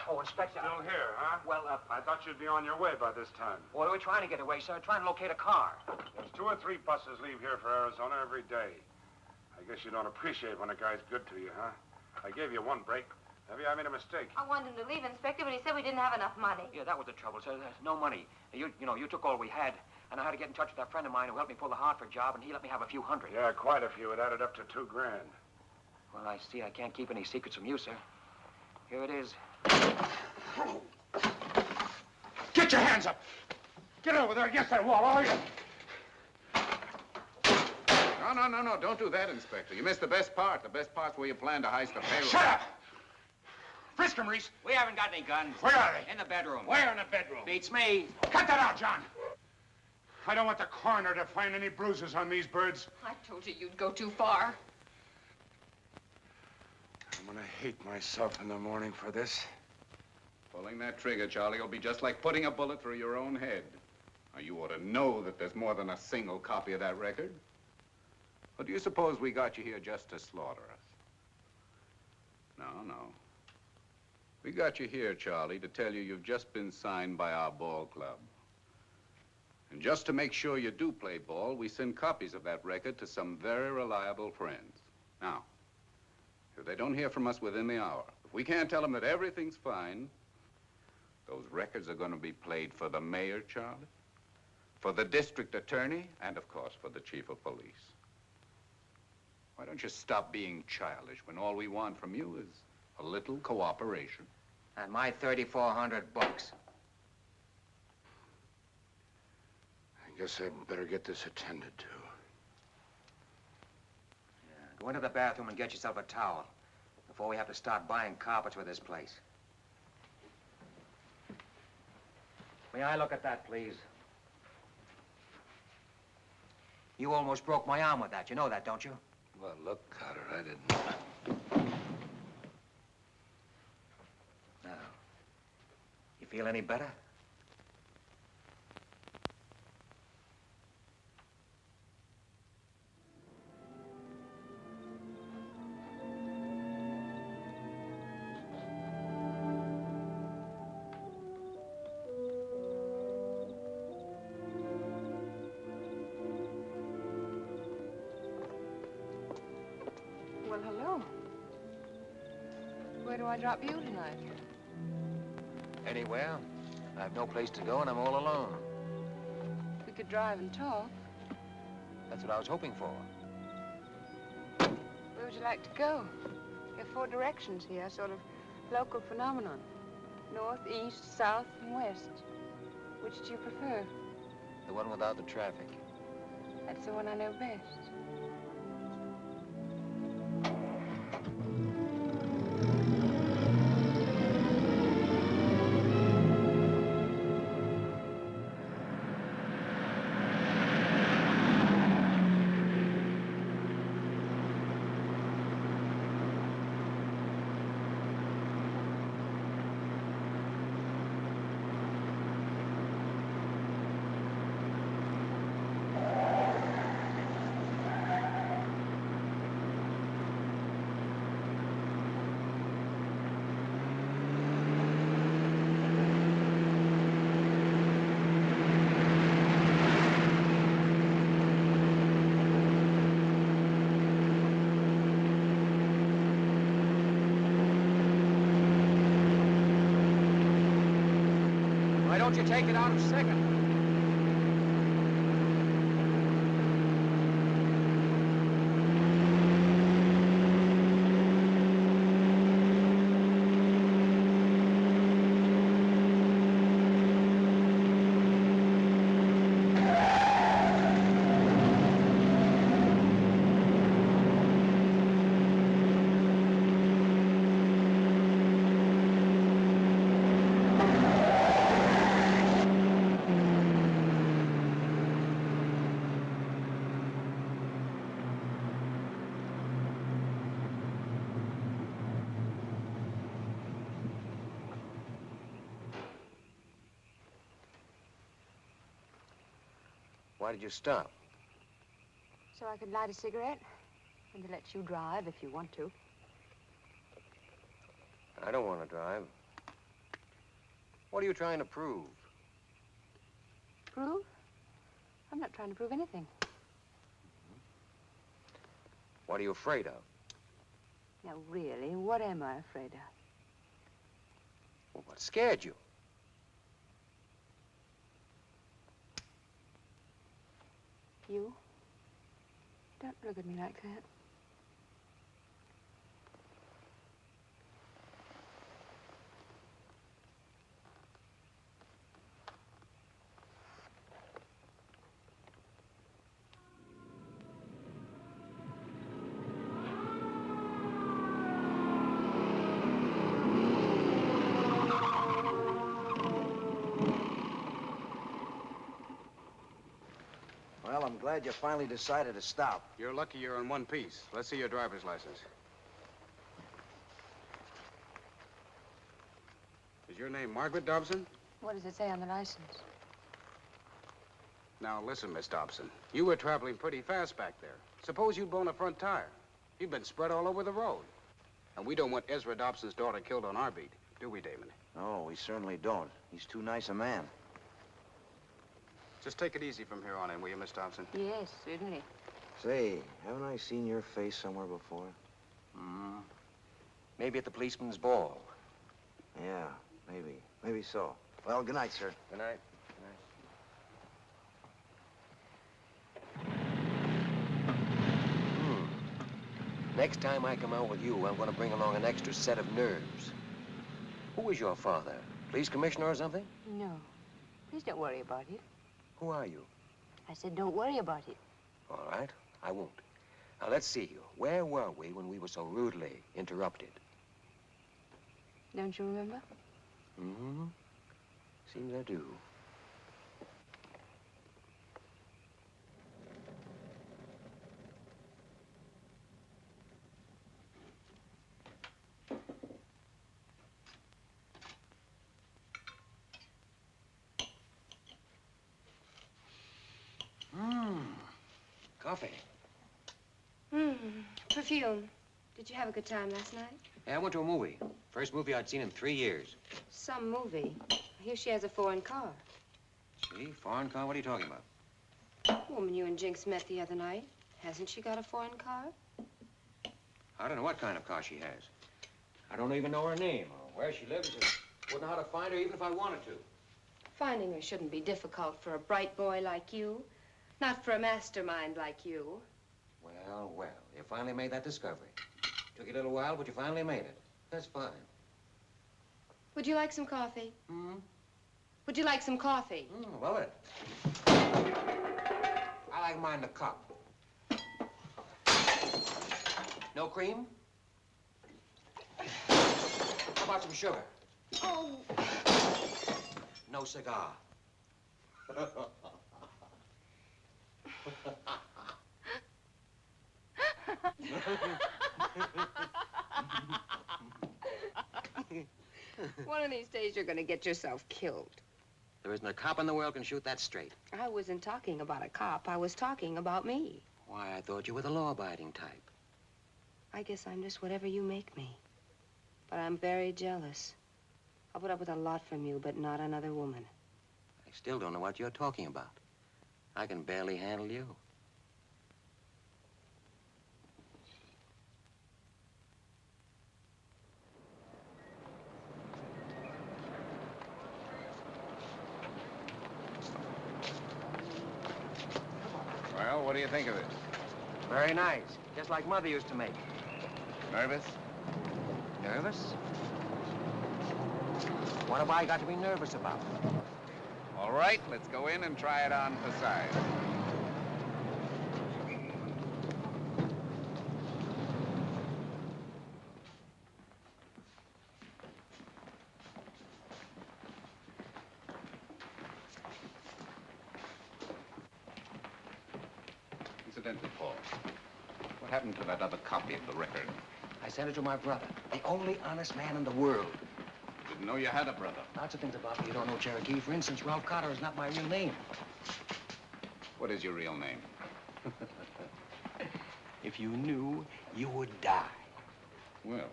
Oh, Inspector. Still here, huh? Well, I thought you'd be on your way by this time. well, we're trying to get away, sir. Trying to locate a car. There's 2 or 3 buses leave here for Arizona every day. I guess you don't appreciate when a guy's good to you, huh? I gave you 1 break. Maybe I made a mistake. I wanted him to leave, Inspector, but he said we didn't have enough money. Yeah, that was the trouble, sir. There's no money. You know, you took all we had, and I had to get in touch with that friend of mine who helped me pull the Hartford job, and he let me have a few hundred. Yeah, quite a few. It added up to $2 grand. Well, I see I can't keep any secrets from you, sir. Here it is. Get your hands up! Get over there against that wall, all you! No, don't do that, Inspector. You missed the best part. The best part's where you plan to heist the payroll. Shut up! Frisk him, Reese. We haven't got any guns. Where are they? In the bedroom. Where in the bedroom? Beats me. Cut that out, John! I don't want the coroner to find any bruises on these birds. I told you you'd go too far. I'm gonna hate myself in the morning for this. Pulling that trigger, Charlie, will be just like putting a bullet through your own head. Now, you ought to know that there's more than a single copy of that record. Or do you suppose we got you here just to slaughter us? No, no. We got you here, Charlie, to tell you you've just been signed by our ball club. And just to make sure you do play ball, we send copies of that record to some very reliable friends. Now, if they don't hear from us within the hour, if we can't tell them that everything's fine, those records are going to be played for the mayor, Charlie, for the district attorney, and, of course, for the chief of police. Why don't you stop being childish when all we want from you is a little cooperation? And my 3,400 bucks. I guess I better get this attended to. Go into the bathroom and get yourself a towel before we have to start buying carpets for this place. May I look at that, please? You almost broke my arm with that. You know that, don't you? Well, look, Carter, I didn't. Now, you feel any better? Well, hello. Where do I drop you tonight? Anywhere. I have no place to go and I'm all alone. We could drive and talk. That's what I was hoping for. Where would you like to go? There are 4 directions here, sort of local phenomenon. North, east, south, and west. Which do you prefer? The one without the traffic. That's the one I know best. Why don't you take it out of second? Why did you stop? So I could light a cigarette and to let you drive if you want to. I don't want to drive. What are you trying to prove? Prove? I'm not trying to prove anything. What are you afraid of? Now, really, what am I afraid of? Well, what scared you? You? Don't look at me like that. Well, I'm glad you finally decided to stop. You're lucky you're in one piece. Let's see your driver's license. Is your name Margaret Dobson? What does it say on the license? Now, listen, Miss Dobson. You were traveling pretty fast back there. Suppose you'd blown a front tire. You've been spread all over the road. And we don't want Ezra Dobson's daughter killed on our beat, do we, Damon? No, we certainly don't. He's too nice a man. Just take it easy from here on in, will you, Miss Dobson? Yes, certainly. Say, haven't I seen your face somewhere before? Hmm. Maybe at the policeman's ball. Yeah, maybe. Maybe so. Well, good night, sir. Good night. Next time I come out with you, I'm going to bring along an extra set of nerves. Who is your father? Police commissioner or something? No. Please don't worry about it. Who are you? I said don't worry about it. All right, I won't. Now, let's see. Where were we when we were so rudely interrupted? Don't you remember? Mm-hmm. Seems I do. Coffee. Perfume. Did you have a good time last night? Yeah, I went to a movie. First movie I'd seen in 3 years. Some movie. I hear she has a foreign car. See? Foreign car? What are you talking about? Woman you and Jinx met the other night. Hasn't she got a foreign car? I don't know what kind of car she has. I don't even know her name or where she lives. I wouldn't know how to find her even if I wanted to. Finding her shouldn't be difficult for a bright boy like you. Not for a mastermind like you. Well, well, you finally made that discovery. Took you a little while, but you finally made it. That's fine. Would you like some coffee? Hmm? Would you like some coffee? Love it. I like mine in a cup. No cream? How about some sugar? Oh. No cigar. One of these days you're going to get yourself killed. There isn't a cop in the world can shoot that straight. I wasn't talking about a cop. I was talking about me. Why, I thought you were the law-abiding type. I guess I'm just whatever you make me. But I'm very jealous. I'll put up with a lot from you, but not another woman. I still don't know what you're talking about. I can barely handle you. Well, what do you think of it? Very nice. Just like Mother used to make. Nervous? Nervous? What have I got to be nervous about? All right, let's go in and try it on for size. Incidentally, Paul, what happened to that other copy of the record? I sent it to my brother, the only honest man in the world. Didn't know you had a brother. Lots of things about me you don't know, Cherokee. For instance, Ralph Cotter is not my real name. What is your real name? If you knew, you would die. Well,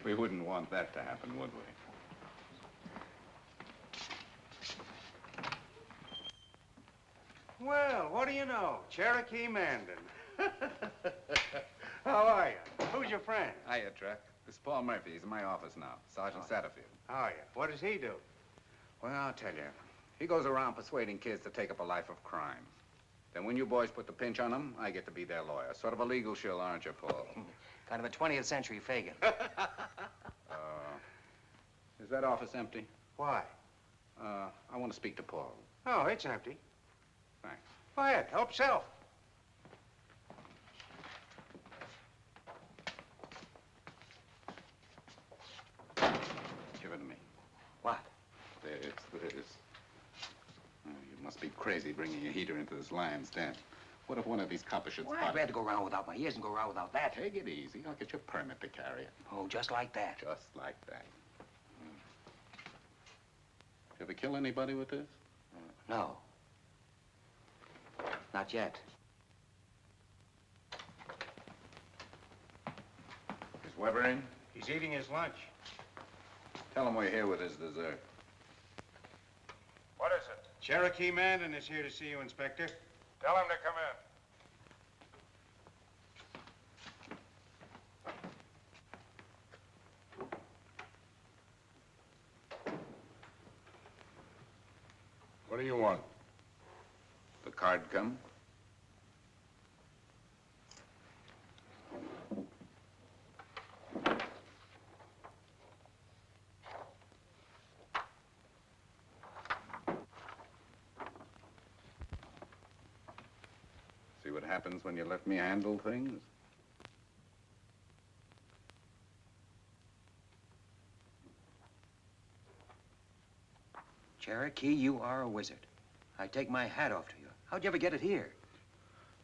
we wouldn't want that to happen, would we? Well, what do you know? Cherokee Mandan. How are you? Who's your friend? Hiya, Truck. This is Paul Murphy. He's in my office now. Sergeant Satterfield. How are you? What does he do? Well, I'll tell you. He goes around persuading kids to take up a life of crime. Then when you boys put the pinch on him, I get to be their lawyer. Sort of a legal shill, aren't you, Paul? Kind of a 20th century Fagin. Is that office empty? Why? I want to speak to Paul. Oh, it's empty. Thanks. Quiet. Help self. Give it to me. What? This. Oh, you must be crazy bringing a heater into this lion's den. What if one of these coppers should Well, spot I'd rather go around without my ears and go around without that. Take it easy. I'll get your permit to carry it. Oh, just like that. Just like that. You ever kill anybody with this? No. Not yet. Is Weber in? He's eating his lunch. Tell him we're here with his dessert. What is it? Cherokee Mandan is here to see you, Inspector. Tell him to come in. What do you want? The card come? See what happens when you let me handle things? Cherokee, you are a wizard. I take my hat off to you. How'd you ever get it here?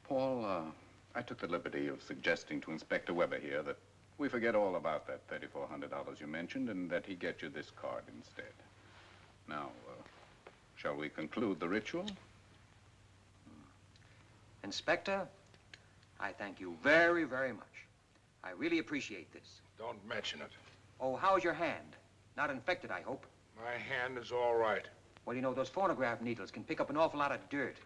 Paul, I took the liberty of suggesting to Inspector Weber here that we forget all about that $3,400 you mentioned and that he get you this card instead. Now, shall we conclude the ritual? Inspector, I thank you very, very much. I really appreciate this. Don't mention it. Oh, how's your hand? Not infected, I hope. My hand is all right. Well, you know, those phonograph needles can pick up an awful lot of dirt.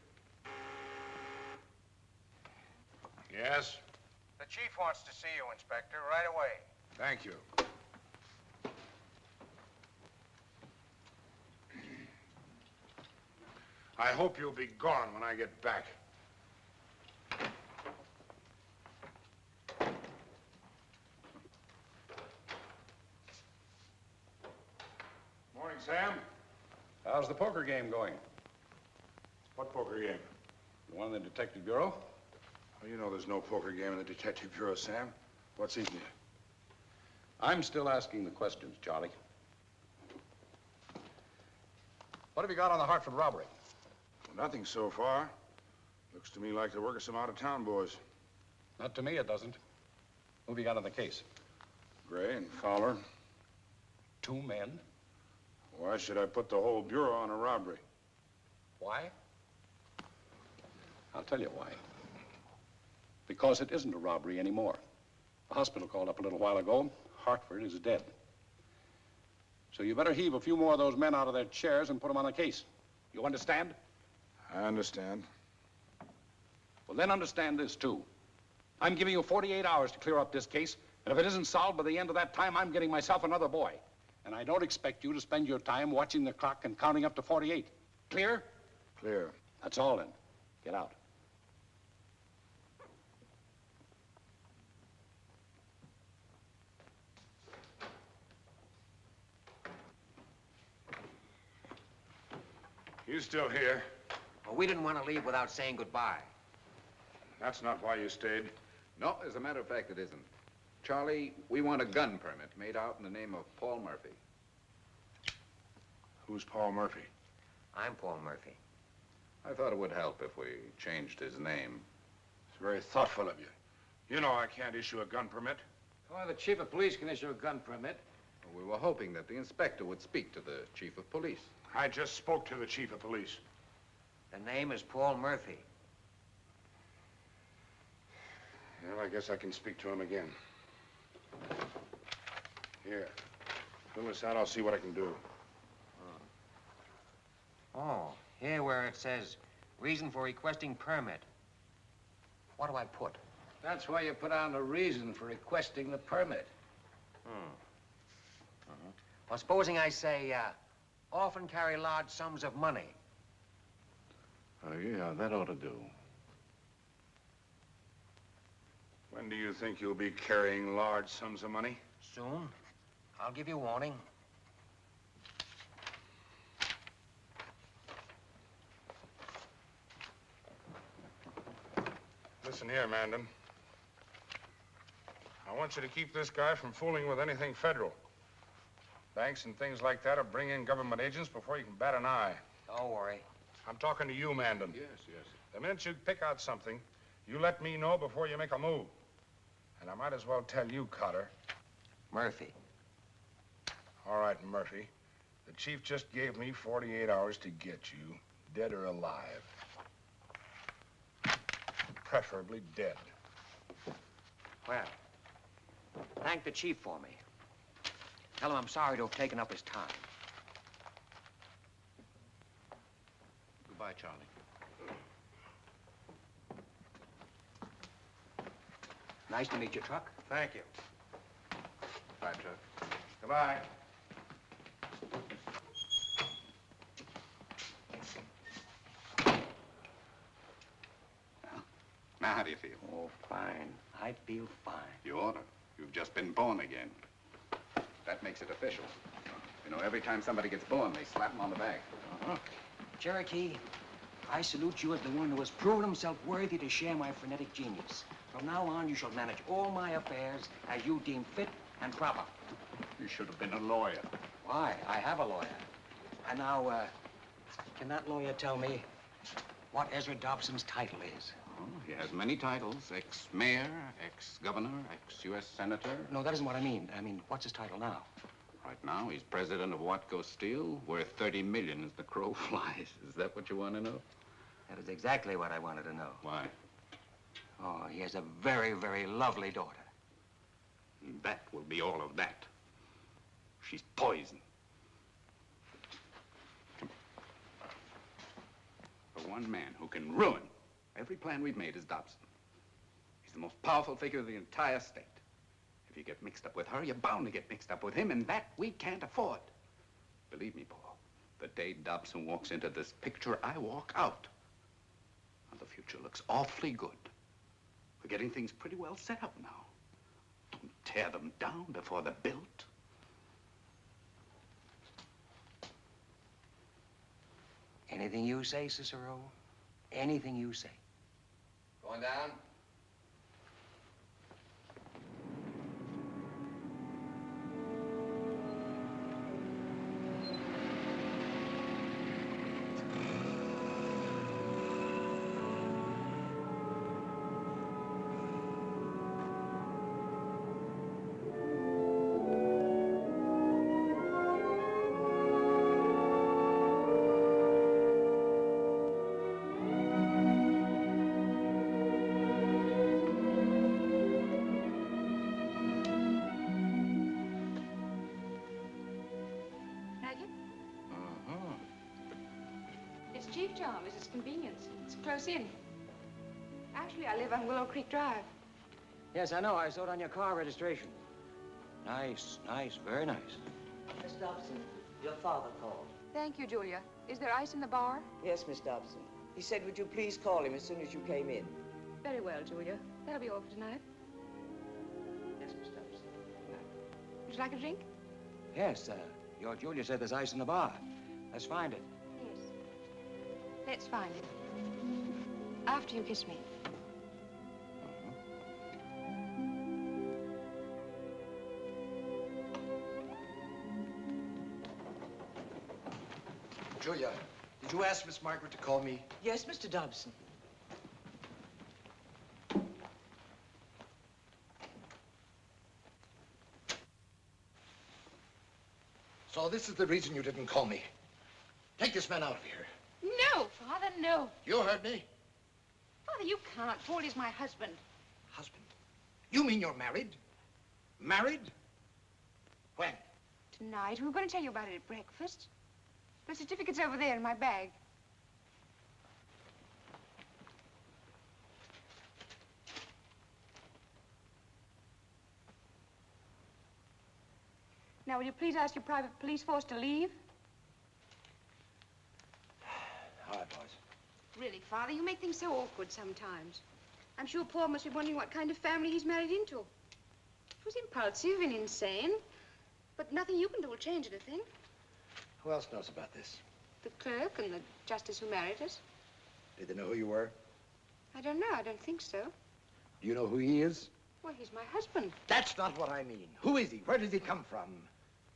Yes? The chief wants to see you, Inspector, right away. Thank you. I hope you'll be gone when I get back. Morning, Sam. How's the poker game going? What poker game? The one in the Detective Bureau? Well, you know there's no poker game in the Detective Bureau, Sam. What's eating you? I'm still asking the questions, Charlie. What have you got on the Hartford robbery? Well, nothing so far. Looks to me like the work of some out-of-town boys. Not to me, it doesn't. Who have you got on the case? Gray and Fowler. 2 men. Why should I put the whole Bureau on a robbery? Why? I'll tell you why. Because it isn't a robbery anymore. The hospital called up a little while ago. Hartford is dead. So you better heave a few more of those men out of their chairs and put them on the case. You understand? I understand. Well, then understand this, too. I'm giving you 48 hours to clear up this case, and if it isn't solved by the end of that time, I'm getting myself another boy. And I don't expect you to spend your time watching the clock and counting up to 48. Clear? Clear. That's all, then. Get out. You still here? Well, we didn't want to leave without saying goodbye. That's not why you stayed. No, as a matter of fact, it isn't. Charlie, we want a gun permit made out in the name of Paul Murphy. Who's Paul Murphy? I'm Paul Murphy. I thought it would help if we changed his name. It's very thoughtful of you. You know I can't issue a gun permit. Well, the chief of police can issue a gun permit. We were hoping that the inspector would speak to the chief of police. I just spoke to the chief of police. The name is Paul Murphy. Well, I guess I can speak to him again. Here. Fill this out, I'll see what I can do. Oh, here where it says, reason for requesting permit. What do I put? That's why you put on the reason for requesting the permit. Well, supposing I say, often carry large sums of money. Oh, yeah, that ought to do. When do you think you'll be carrying large sums of money? Soon. I'll give you warning. Listen here, Mandan. I want you to keep this guy from fooling with anything federal. Banks and things like that will bring in government agents before you can bat an eye. Don't worry. I'm talking to you, Mandan. Yes, yes. The minute you pick out something, you let me know before you make a move. And I might as well tell you, Cotter. Murphy. All right, Murphy. The chief just gave me 48 hours to get you, dead or alive. preferably dead. Well, thank the chief for me. Tell him I'm sorry to have taken up his time. Goodbye, Charlie. Nice to meet you, Truck. Thank you. Bye, Chuck. Goodbye. Now, how do you feel? Oh, fine. I feel fine. You ought to. You've just been born again. That makes it official. You know, every time somebody gets born, they slap them on the back. Cherokee, I salute you as the one who has proven himself worthy to share my frenetic genius. From now on, you shall manage all my affairs as you deem fit and proper. You should have been a lawyer. Why? I have a lawyer. And now, can that lawyer tell me what Ezra Dobson's title is? Oh, he has many titles. Ex-mayor, ex-governor, ex-U.S. senator. No, that isn't what I mean. I mean, what's his title now? Right now, he's president of Watco Steel, worth $30 million as the crow flies. Is that what you want to know? That is exactly what I wanted to know. Why? Oh, he has a very, very lovely daughter. And that will be all of that. She's poison. The one man who can ruin every plan we've made is Dobson. He's the most powerful figure of the entire state. If you get mixed up with her, you're bound to get mixed up with him, and that we can't afford. Believe me, Paul, the day Dobson walks into this picture, I walk out. Well, the future looks awfully good. We're getting things pretty well set up now. Don't tear them down before they're built. Anything you say, Cicero. Anything you say. Going down? Chief Charm is its convenience. It's close in. Actually, I live on Willow Creek Drive. Yes, I know. I saw it on your car registration. Nice, nice, very nice. Miss Dobson, your father called. Thank you, Julia. Is there ice in the bar? Yes, Miss Dobson. He said, would you please call him as soon as you came in? Very well, Julia. That'll be all for tonight. Yes, Miss Dobson. Would you like a drink? Yes, your Julia said there's ice in the bar. Let's find it. Yes. Let's find it. After you kiss me. Julia, did you ask Miss Margaret to call me? Yes, Mr. Dobson. So this is the reason you didn't call me. Take this man out of here. No, Father, no. You heard me. Father, you can't. Paul is my husband. Husband? You mean you're married? Married? When? Tonight. We were going to tell you about it at breakfast. The certificate's over there in my bag. Now, will you please ask your private police force to leave? All right, boys. Really, Father, you make things so awkward sometimes. I'm sure Paul must be wondering what kind of family he's married into. It was impulsive and insane, but nothing you can do will change anything. Who else knows about this? The clerk and the justice who married us. Did they know who you were? I don't know. I don't think so. Do you know who he is? Well, he's my husband. That's not what I mean. Who is he? Where does he come from?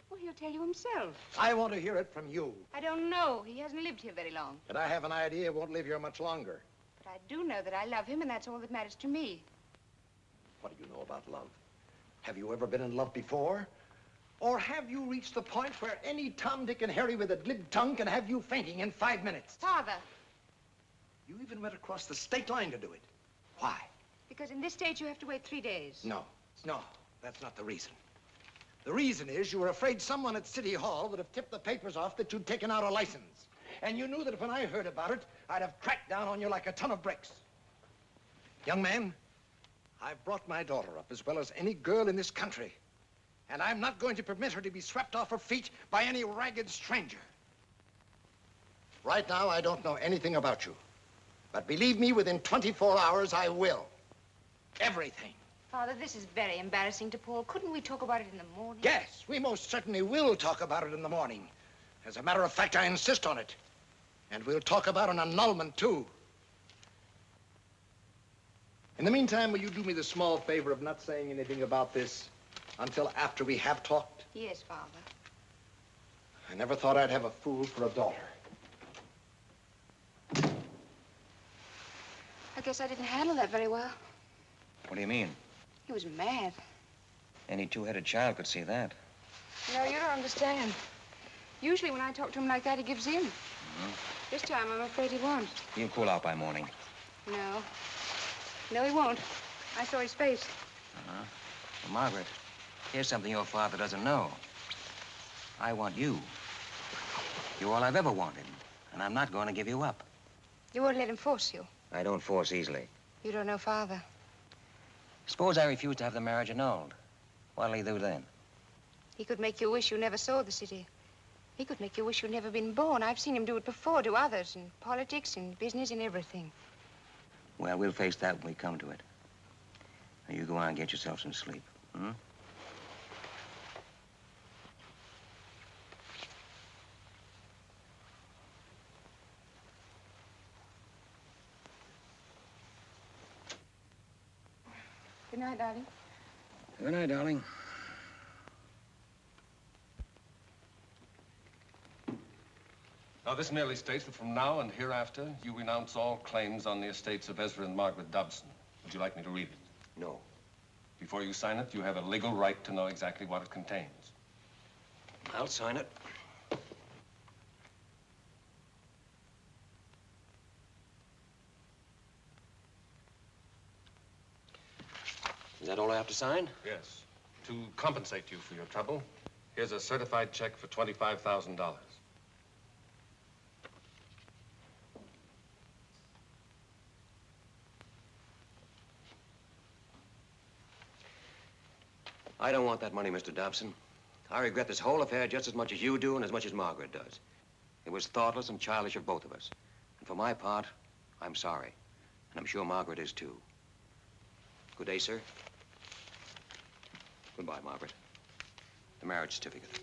Well, he'll tell you himself. I want to hear it from you. I don't know. He hasn't lived here very long. But I have an idea he won't live here much longer. But I do know that I love him, and that's all that matters to me. What do you know about love? Have you ever been in love before? Or have you reached the point where any Tom, Dick, and Harry with a glib tongue can have you fainting in 5 minutes? Father! You even went across the state line to do it. Why? Because in this state you have to wait 3 days. No, that's not the reason. The reason is you were afraid someone at City Hall would have tipped the papers off that you'd taken out a license. And you knew that when I heard about it, I'd have cracked down on you like a ton of bricks. Young man, I've brought my daughter up as well as any girl in this country. And I'm not going to permit her to be swept off her feet by any ragged stranger. Right now, I don't know anything about you. But believe me, within 24 hours, I will. Everything. Father, this is very embarrassing to Paul. Couldn't we talk about it in the morning? Yes, we most certainly will talk about it in the morning. As a matter of fact, I insist on it. And we'll talk about an annulment, too. In the meantime, will you do me the small favor of not saying anything about this until after we have talked? Yes, Father. I never thought I'd have a fool for a daughter. I guess I didn't handle that very well. What do you mean? He was mad. Any two-headed child could see that. No, you don't understand. Usually when I talk to him like that, he gives in. This time, I'm afraid he won't. He'll cool out by morning. No. No, he won't. I saw his face. Uh-huh. Well, Margaret, here's something your father doesn't know. I want you. You're all I've ever wanted, and I'm not going to give you up. You won't let him force you. I don't force easily. You don't know Father. Suppose I refuse to have the marriage annulled. What'll he do then? He could make you wish you never saw the city. He could make you wish you'd never been born. I've seen him do it before to others, in politics, in business, in everything. Well, we'll face that when we come to it. Now, you go on and get yourself some sleep, hmm? Good night, darling. Good night, darling. Now, this merely states that from now and hereafter, you renounce all claims on the estates of Ezra and Margaret Dobson. Would you like me to read it? No. Before you sign it, you have a legal right to know exactly what it contains. I'll sign it. Is that all I have to sign? Yes. To compensate you for your trouble, here's a certified check for $25,000. I don't want that money, Mr. Dobson. I regret this whole affair just as much as you do and as much as Margaret does. It was thoughtless and childish of both of us. And for my part, I'm sorry. And I'm sure Margaret is, too. Good day, sir. Goodbye, Margaret. The marriage certificate.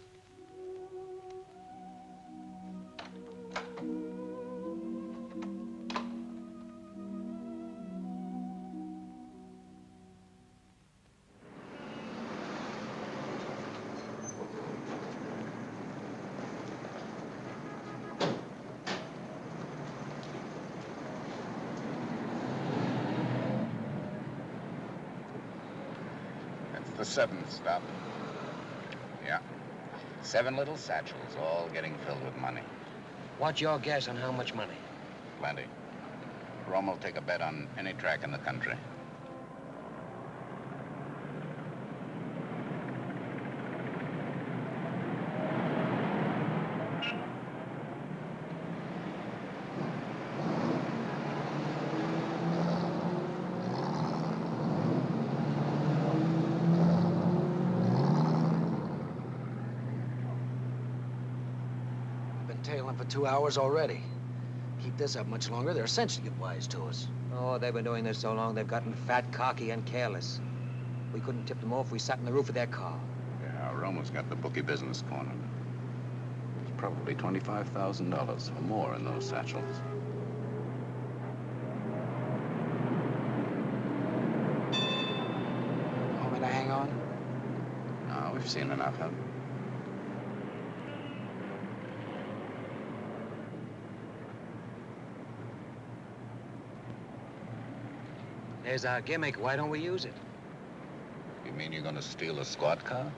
The seventh stop. Yeah. 7 little satchels, all getting filled with money. What's your guess on how much money? Plenty. Rome will take a bet on any track in the country. Tailing for 2 hours already. Keep this up much longer, they're essentially get wise to us. Oh, they've been doing this so long, they've gotten fat, cocky, and careless. We couldn't tip them off if we sat in the roof of their car. Yeah, Romo's got the bookie business cornered. There's probably $25,000 or more in those satchels. Want me to hang on? No, we've seen enough of them. There's our gimmick. Why don't we use it? You mean you're gonna steal a squad car?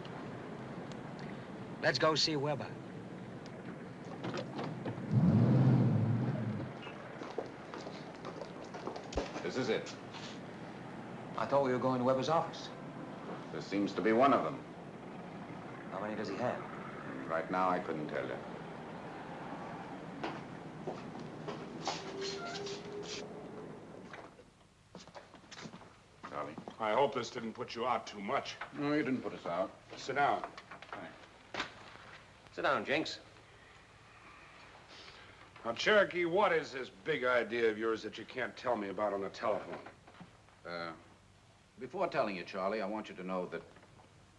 Let's go see Weber. This is it. I thought we were going to Weber's office. This seems to be one of them. How many does he have? Right now, I couldn't tell you. Charlie? I hope this didn't put you out too much. No, you didn't put us out. Sit down. Sit down, Jinx. Now, Cherokee, what is this big idea of yours that you can't tell me about on the telephone? Before telling you, Charlie, I want you to know that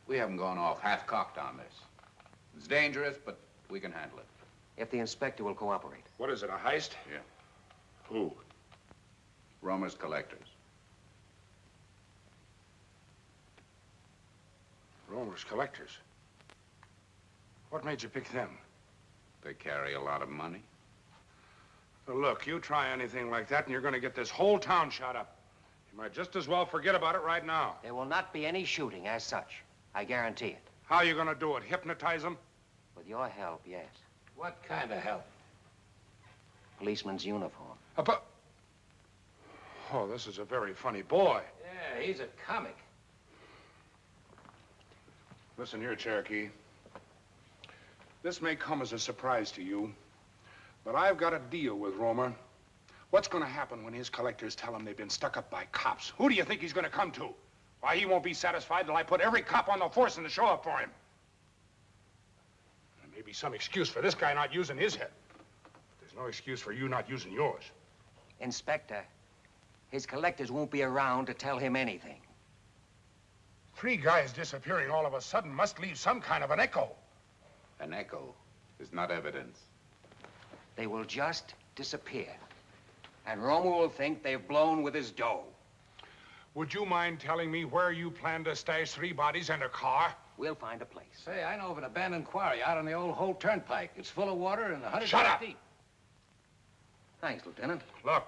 we haven't gone off half-cocked on this. It's dangerous, but we can handle it. If the inspector will cooperate. What is it, a heist? Yeah. Who? Romer's collectors. Romer's collectors? What made you pick them? They carry a lot of money. Now, look, you try anything like that and you're going to get this whole town shot up. You might just as well forget about it right now. There will not be any shooting as such. I guarantee it. How are you going to do it? Hypnotize them? With your help, yes. What kind of help? Policeman's uniform. Oh, this is a very funny boy. Yeah, he's a comic. Listen here, Cherokee. This may come as a surprise to you, but I've got a deal with Romer. What's going to happen when his collectors tell him they've been stuck up by cops? Who do you think he's going to come to? Why, he won't be satisfied till I put every cop on the force in to show up for him. There may be some excuse for this guy not using his head. There's no excuse for you not using yours. Inspector, his collectors won't be around to tell him anything. 3 guys disappearing all of a sudden must leave some kind of an echo. An echo is not evidence. They will just disappear. And Romer will think they've blown with his dough. Would you mind telling me where you plan to stash 3 bodies and a car? We'll find a place. Say, I know of an abandoned quarry out on the old Holt Turnpike. It's full of water and 100 Shut yards up! deep. Thanks, Lieutenant. Look,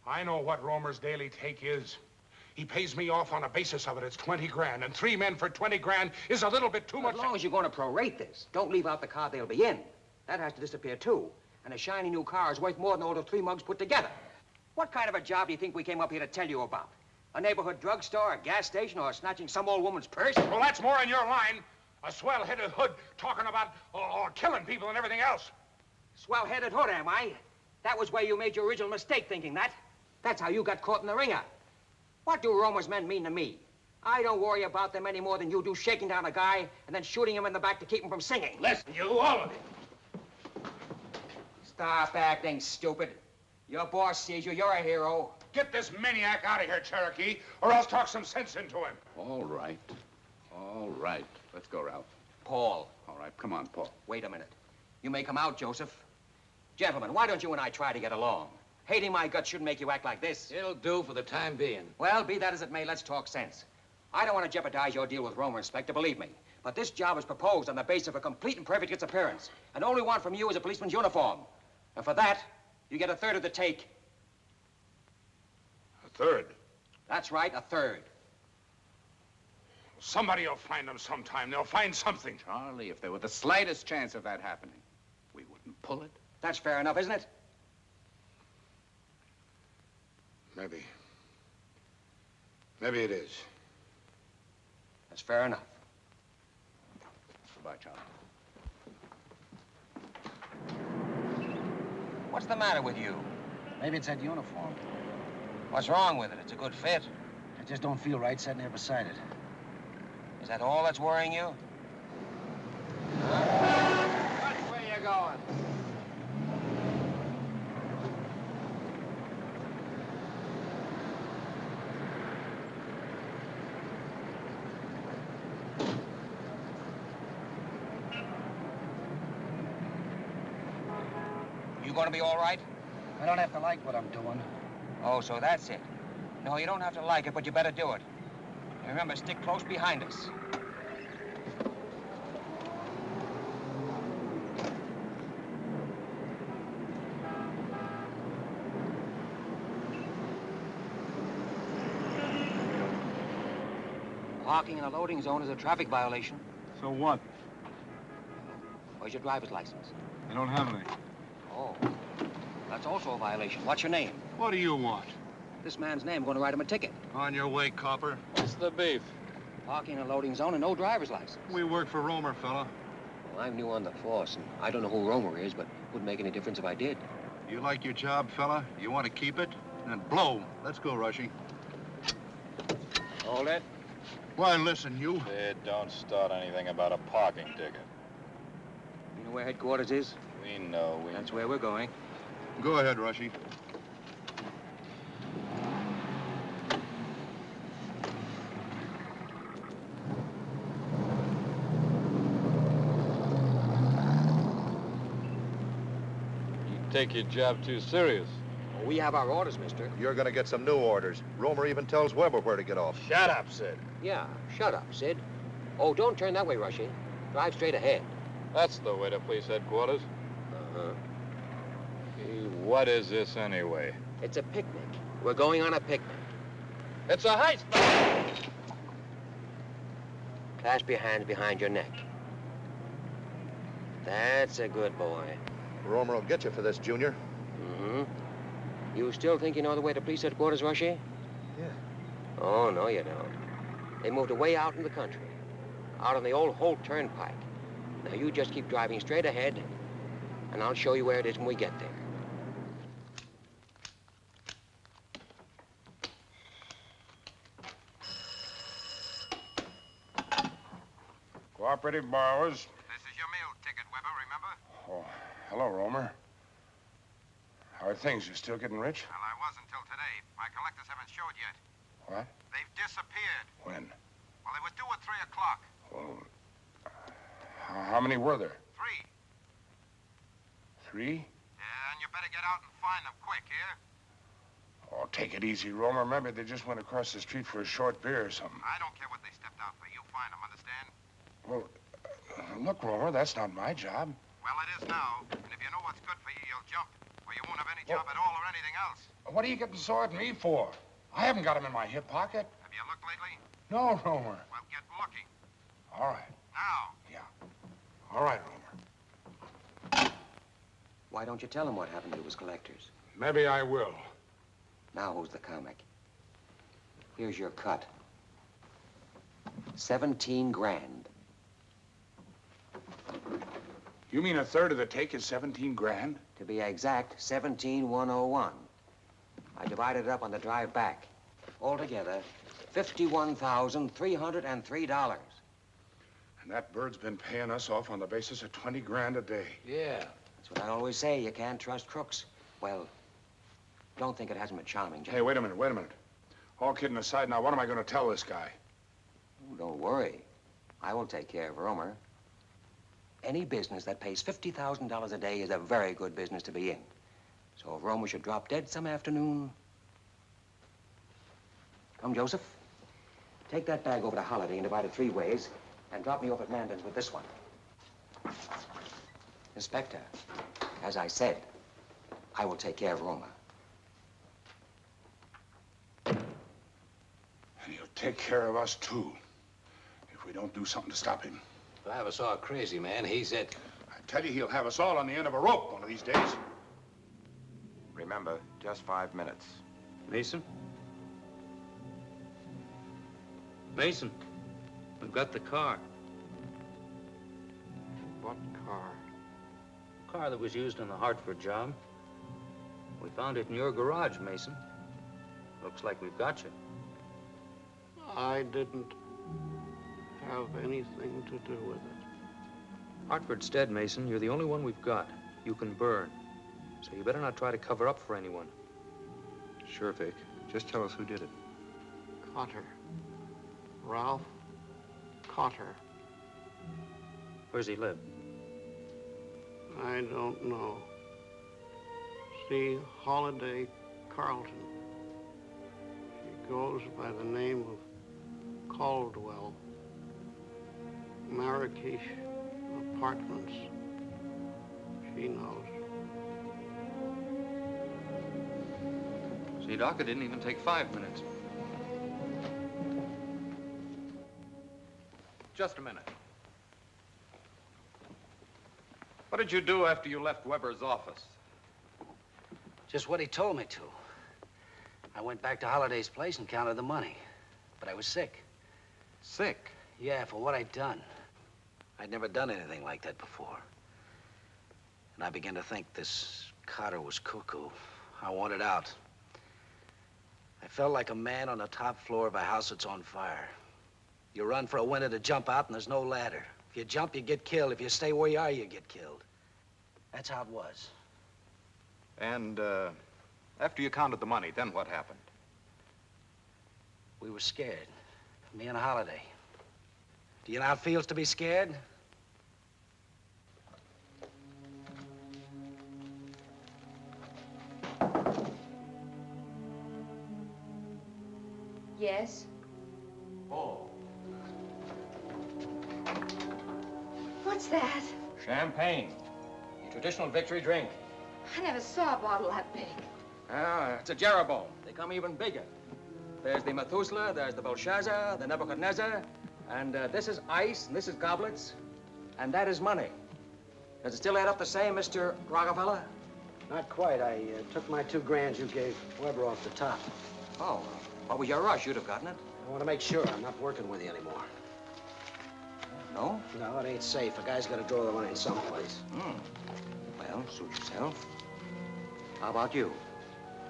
I know what Romer's daily take is. He pays me off on a basis of it. It's 20 grand, and 3 men for 20 grand is a little bit too much. As long as you're going to prorate this, don't leave out the car they'll be in. That has to disappear, too. And a shiny new car is worth more than all the 3 mugs put together. What kind of a job do you think we came up here to tell you about? A neighborhood drugstore, a gas station, or snatching some old woman's purse? Well, that's more in your line. A swell-headed hood talking about killing people and everything else. Swell-headed hood, am I? That was where you made your original mistake thinking that. That's how you got caught in the ringer. What do Romer's men mean to me? I don't worry about them any more than you do shaking down a guy and then shooting him in the back to keep him from singing. Listen, you, all of you. Stop acting stupid. Your boss sees you. You're a hero. Get this maniac out of here, Cherokee, or else talk some sense into him. All right. All right. Let's go, Ralph. Paul. All right, come on, Paul. Wait a minute. You may come out, Joseph. Gentlemen, why don't you and I try to get along? Hating my guts shouldn't make you act like this. It'll do for the time being. Well, be that as it may, let's talk sense. I don't want to jeopardize your deal with Romer, Inspector, believe me. But this job is proposed on the basis of a complete and perfect disappearance. And all we want from you is a policeman's uniform. And for that, you get 1/3 of the take. 1/3? That's right, 1/3. Somebody will find them sometime. They'll find something. Charlie, if there were the slightest chance of that happening, we wouldn't pull it. That's fair enough, isn't it? Maybe. Maybe it is. That's fair enough. Goodbye, Charlie. What's the matter with you? Maybe it's that uniform. What's wrong with it? It's a good fit. I just don't feel right sitting there beside it. Is that all that's worrying you? Which way you going? You gonna be all right? I don't have to like what I'm doing. Oh, so that's it. No, you don't have to like it, but you better do it. And remember, stick close behind us. Parking in a loading zone is a traffic violation. So what? Where's your driver's license? I don't have any. Oh, that's also a violation. What's your name? What do you want? This man's name. I'm going to write him a ticket. On your way, copper. What's the beef? Parking in a loading zone and no driver's license. We work for Romer, fella. Well, I'm new on the force, and I don't know who Romer is, but it wouldn't make any difference if I did. You like your job, fella? You want to keep it? Then blow. Let's go, Rushy. Hold it. Why, listen, you. Sid, don't start anything about a parking ticket. You know where headquarters is? We know. That's where we're going. Go ahead, Rushy. Take your job too serious. Well, we have our orders, mister. You're gonna get some new orders. Romer even tells Weber where to get off. Shut up, Sid. Yeah, shut up, Sid. Oh, don't turn that way, Rushy. Drive straight ahead. That's the way to police headquarters. Uh-huh. Hey, what is this anyway? It's a picnic. We're going on a picnic. It's a heist! Clasp your hands behind your neck. That's a good boy. Romer will get you for this, Junior. Mm-hmm. You still think you know the way to police headquarters, Rushy? Yeah. Oh, no, you don't. They moved away out in the country, out on the old Holt Turnpike. Now, you just keep driving straight ahead, and I'll show you where it is when we get there. Cooperative borrowers. This is your meal ticket, Weber, remember? Oh, hello, Romer. How are things? You still getting rich? Well, I was until today. My collectors haven't showed yet. What? They've disappeared. When? Well, they were due at 3 o'clock. Well, how many were there? 3. 3? Yeah, and you better get out and find them quick, here. Oh, take it easy, Romer. Maybe they just went across the street for a short beer or something. I don't care what they stepped out for. You find them, understand? Well, look, Romer, that's not my job. Well, it is now. And if you know what's good for you, you'll jump. Or you won't have any job at all or anything else. What are you getting sore at me for? I haven't got him in my hip pocket. Have you looked lately? No, Romer. Well, get looking. All right. Now. Yeah. All right, Romer. Why don't you tell him what happened to his collectors? Maybe I will. Now, who's the comic? Here's your cut. 17 grand. You mean a third of the take is 17 grand? To be exact, 17,101. I divided it up on the drive back. Altogether, $51,303. And that bird's been paying us off on the basis of 20 grand a day. Yeah. That's what I always say. You can't trust crooks. Well, don't think it hasn't been charming, Jack. Hey, wait a minute, wait a minute. All kidding aside, now what am I going to tell this guy? Oh, don't worry. I will take care of Romer. Any business that pays $50,000 a day is a very good business to be in. So if Romer should drop dead some afternoon... Come, Joseph. Take that bag over to Holiday and divide it 3 ways, and drop me off at Mandan's with this one. Inspector, as I said, I will take care of Romer. And he'll take care of us, too, if we don't do something to stop him. If I ever saw a crazy man, he's it. I tell you, he'll have us all on the end of a rope one of these days. Remember, just 5 minutes. Mason? Mason, we've got the car. What car? The car that was used in the Hartford job. We found it in your garage, Mason. Looks like we've got you. I didn't have anything to do with it. Hartford's dead, Mason. You're the only one we've got. You can burn. So you better not try to cover up for anyone. Sure, Vic. Just tell us who did it. Cotter. Ralph Cotter. Where's he live? I don't know. See Holiday Carlton. She goes by the name of Caldwell. Marrakesh Apartments. She knows. See, Doc, it didn't even take 5 minutes. Just a minute. What did you do after you left Weber's office? Just what he told me to. I went back to Holliday's place and counted the money. But I was sick. Sick? Yeah, for what I'd done. I'd never done anything like that before. And I began to think this Carter was cuckoo. I wanted out. I felt like a man on the top floor of a house that's on fire. You run for a window to jump out, and there's no ladder. If you jump, you get killed. If you stay where you are, you get killed. That's how it was. And, after you counted the money, then what happened? We were scared. Me and Holiday. Do you know how it feels to be scared? Yes? Oh. What's that? Champagne. The traditional victory drink. I never saw a bottle that big. Ah, it's a Jeroboam. They come even bigger. There's the Methuselah, there's the Belshazzar, the Nebuchadnezzar, and this is ice, and this is goblets, and that is money. Does it still add up the same, Mr. Rockefeller? Not quite. I took my $2,000 you gave Weber off the top. Oh, what was your rush? You'd have gotten it. I want to make sure I'm not working with you anymore. No? No, it ain't safe. A guy's got to draw the line someplace. Well, suit yourself. How about you?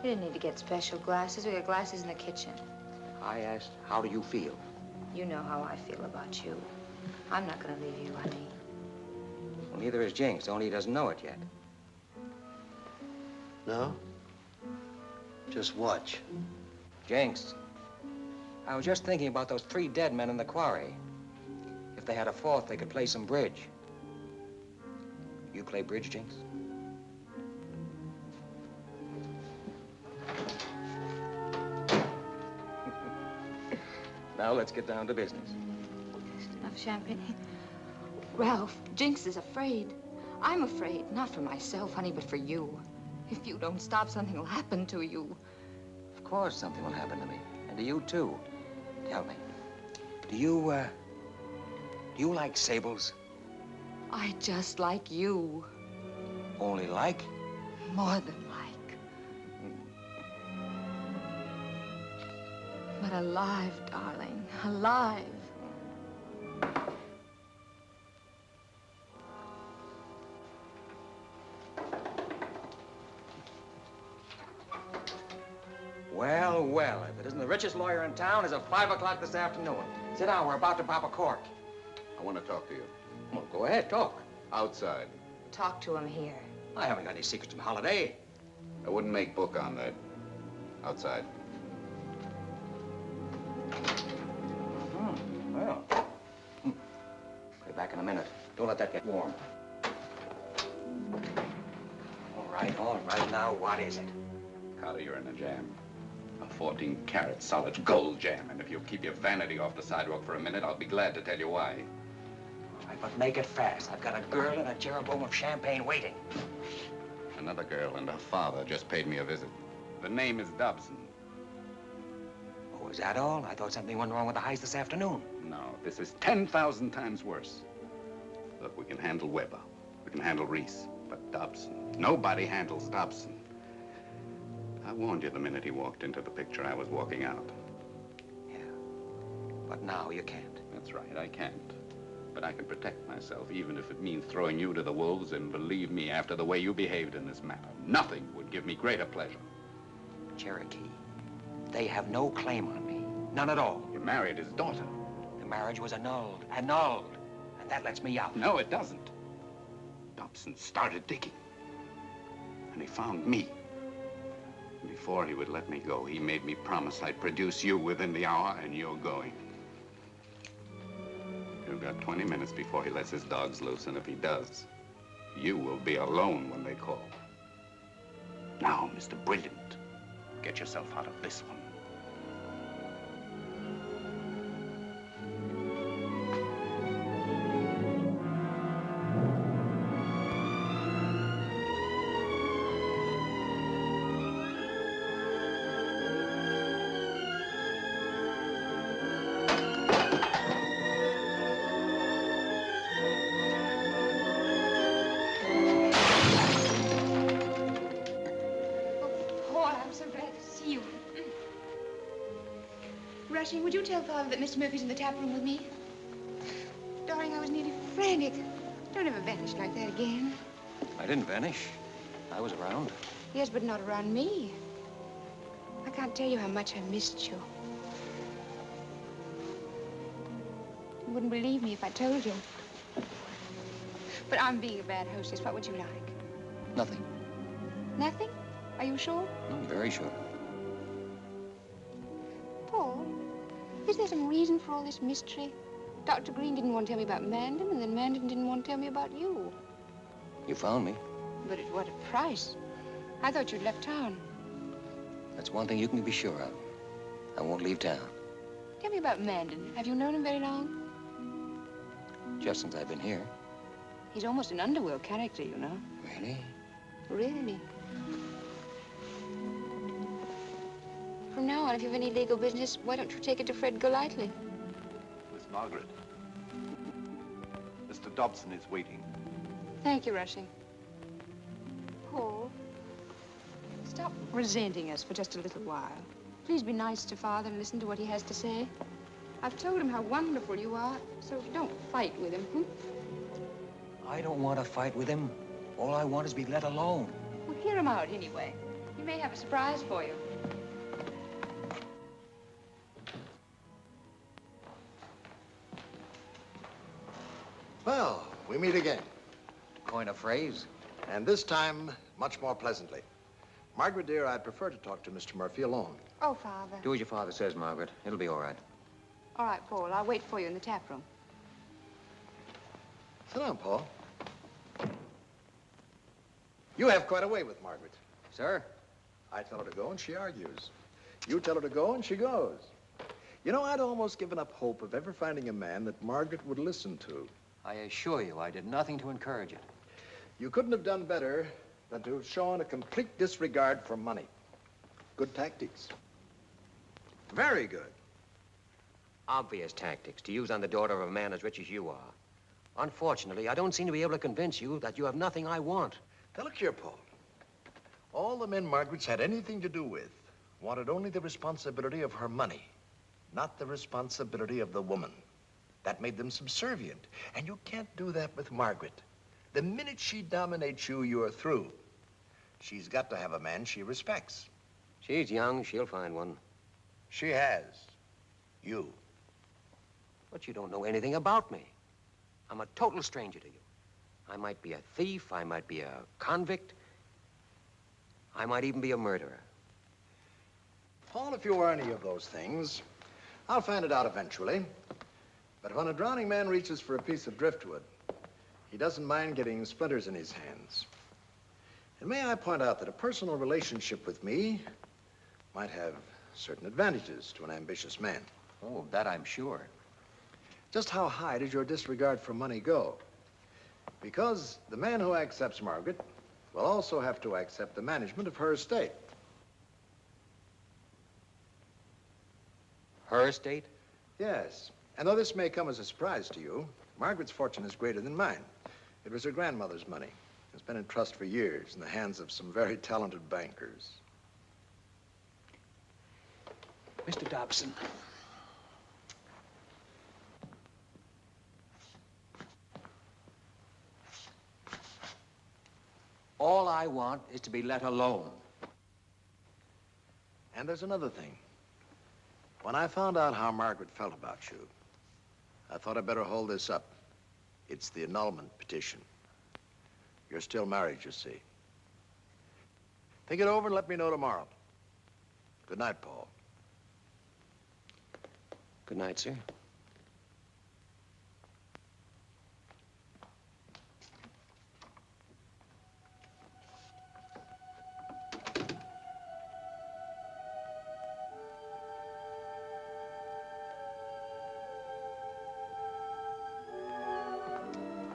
You didn't need to get special glasses. We got glasses in the kitchen. I asked, how do you feel? You know how I feel about you. I'm not going to leave you, honey. Well, neither is Jinx, only he doesn't know it yet. No? Just watch. Jinx, I was just thinking about those 3 dead men in the quarry. If they had a fourth, they could play some bridge. You play bridge, Jinx? Now let's get down to business. Enough champagne. Ralph, Jinx is afraid. I'm afraid, not for myself, honey, but for you. If you don't stop, something will happen to you. Of course something will happen to me, and to you too. Tell me, do you like sables? I just like you. Only like? More than like. But alive, darling, alive. Well, well, if it isn't the richest lawyer in town, it's at 5 o'clock this afternoon. Sit down, we're about to pop a cork. I want to talk to you. Well, go ahead, talk. Outside. Talk to him here. I haven't got any secrets from Holiday. I wouldn't make book on that. Outside. Well. Be back in a minute. Don't let that get warm. All right. Now, what is it? Carter, you're in a jam. A 14-carat solid gold jam. And if you'll keep your vanity off the sidewalk for a minute, I'll be glad to tell you why. All right, but make it fast. I've got a girl and a Jeroboam of champagne waiting. Another girl and her father just paid me a visit. The name is Dobson. Oh, is that all? I thought something went wrong with the heist this afternoon. No, this is 10,000 times worse. Look, we can handle Weber. We can handle Reese. But Dobson, nobody handles Dobson. I warned you the minute he walked into the picture. I was walking out. Yeah, but now you can't. That's right, I can't. But I can protect myself, even if it means throwing you to the wolves. And believe me, after the way you behaved in this matter, nothing would give me greater pleasure. Cherokee, they have no claim on me. None at all. You married his daughter. The marriage was annulled. Annulled. And that lets me out. No, it doesn't. Dobson started digging. And he found me. Before he would let me go, he made me promise I'd produce you within the hour, and you're going. You've got 20 minutes before he lets his dogs loose, and if he does, you will be alone when they call. Now, Mr. Brilliant, get yourself out of this one. Oh, I'm so glad to see you. Rushing, would you tell Father that Mr. Murphy's in the tap room with me? Darling, I was nearly frantic. Don't ever vanish like that again. I didn't vanish. I was around. Yes, but not around me. I can't tell you how much I missed you. You wouldn't believe me if I told you. But I'm being a bad hostess. What would you like? Nothing. Nothing? Are you sure? I'm very sure. Paul, is there some reason for all this mystery? Dr. Green didn't want to tell me about Mandan, and then Mandan didn't want to tell me about you. You found me. But at what a price. I thought you'd left town. That's one thing you can be sure of. I won't leave town. Tell me about Mandan. Have you known him very long? Just since I've been here. He's almost an underworld character, you know. Really? Really. From now on, if you have any legal business, why don't you take it to Fred Golightly? Miss Margaret. Mr. Dobson is waiting. Thank you, Rushing. Paul, stop resenting us for just a little while. Please be nice to Father and listen to what he has to say. I've told him how wonderful you are, so don't fight with him, hmm? I don't want to fight with him. All I want is to be let alone. Well, hear him out anyway. He may have a surprise for you. Well, we meet again. Coin a phrase. And this time, much more pleasantly. Margaret, dear, I'd prefer to talk to Mr. Murphy alone. Oh, Father. Do as your father says, Margaret. It'll be all right. All right, Paul. I'll wait for you in the tap room. Sit down, Paul. You have quite a way with Margaret. Sir? I tell her to go and she argues. You tell her to go and she goes. You know, I'd almost given up hope of ever finding a man that Margaret would listen to. I assure you, I did nothing to encourage it. You couldn't have done better than to have shown a complete disregard for money. Good tactics. Very good. Obvious tactics to use on the daughter of a man as rich as you are. Unfortunately, I don't seem to be able to convince you that you have nothing I want. Now, look here, Paul. All the men Margaret's had anything to do with wanted only the responsibility of her money, not the responsibility of the woman. That made them subservient. And you can't do that with Margaret. The minute she dominates you, you're through. She's got to have a man she respects. She's young. She'll find one. She has. You. But you don't know anything about me. I'm a total stranger to you. I might be a thief. I might be a convict. I might even be a murderer. Paul, if you are any of those things, I'll find it out eventually. But when a drowning man reaches for a piece of driftwood, he doesn't mind getting splinters in his hands. And may I point out that a personal relationship with me might have certain advantages to an ambitious man. Oh, that I'm sure. Just how high does your disregard for money go? Because the man who accepts Margaret will also have to accept the management of her estate. Her estate? Yes. And though this may come as a surprise to you, Margaret's fortune is greater than mine. It was her grandmother's money. It's been in trust for years in the hands of some very talented bankers. Mr. Dobson. All I want is to be let alone. And there's another thing. When I found out how Margaret felt about you, I thought I'd better hold this up. It's the annulment petition. You're still married, you see. Think it over and let me know tomorrow. Good night, Paul. Good night, sir.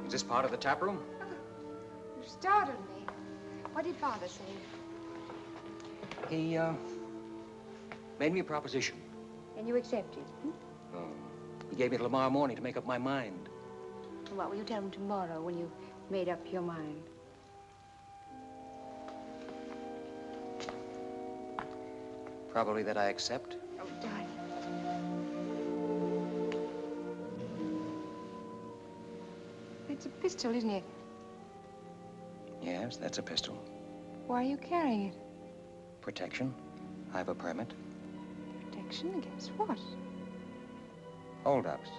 Is this part of the tap room? You startled me. What did Father say? He, made me a proposition. And you accepted, hmm? He gave me till tomorrow morning to make up my mind. And what will you tell him tomorrow when you've made up your mind? Probably that I accept. Oh, darling. It's a pistol, isn't it? Yes, that's a pistol. Why are you carrying it? Protection. I have a permit. Protection against what? Hold-ups.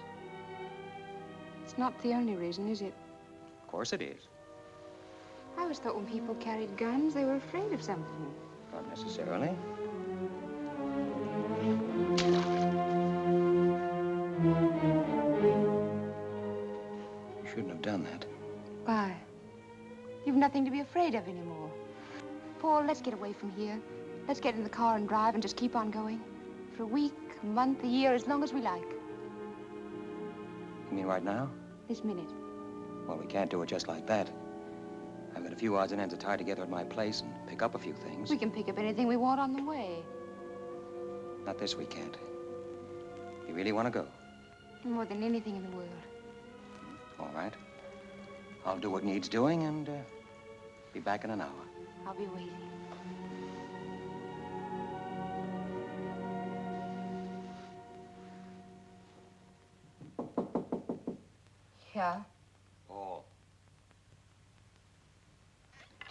It's not the only reason, is it? Of course it is. I always thought when people carried guns, they were afraid of something. Not necessarily. You shouldn't have done that. Why? You've nothing to be afraid of anymore. Paul, let's get away from here. Let's get in the car and drive and just keep on going. For a week, a month, a year, as long as we like. You mean right now? This minute. Well, we can't do it just like that. I've got a few odds and ends to tie together at my place and pick up a few things. We can pick up anything we want on the way. Not this weekend. You really want to go? More than anything in the world. All right. I'll do what needs doing and be back in an hour. I'll be waiting. Yeah? Paul.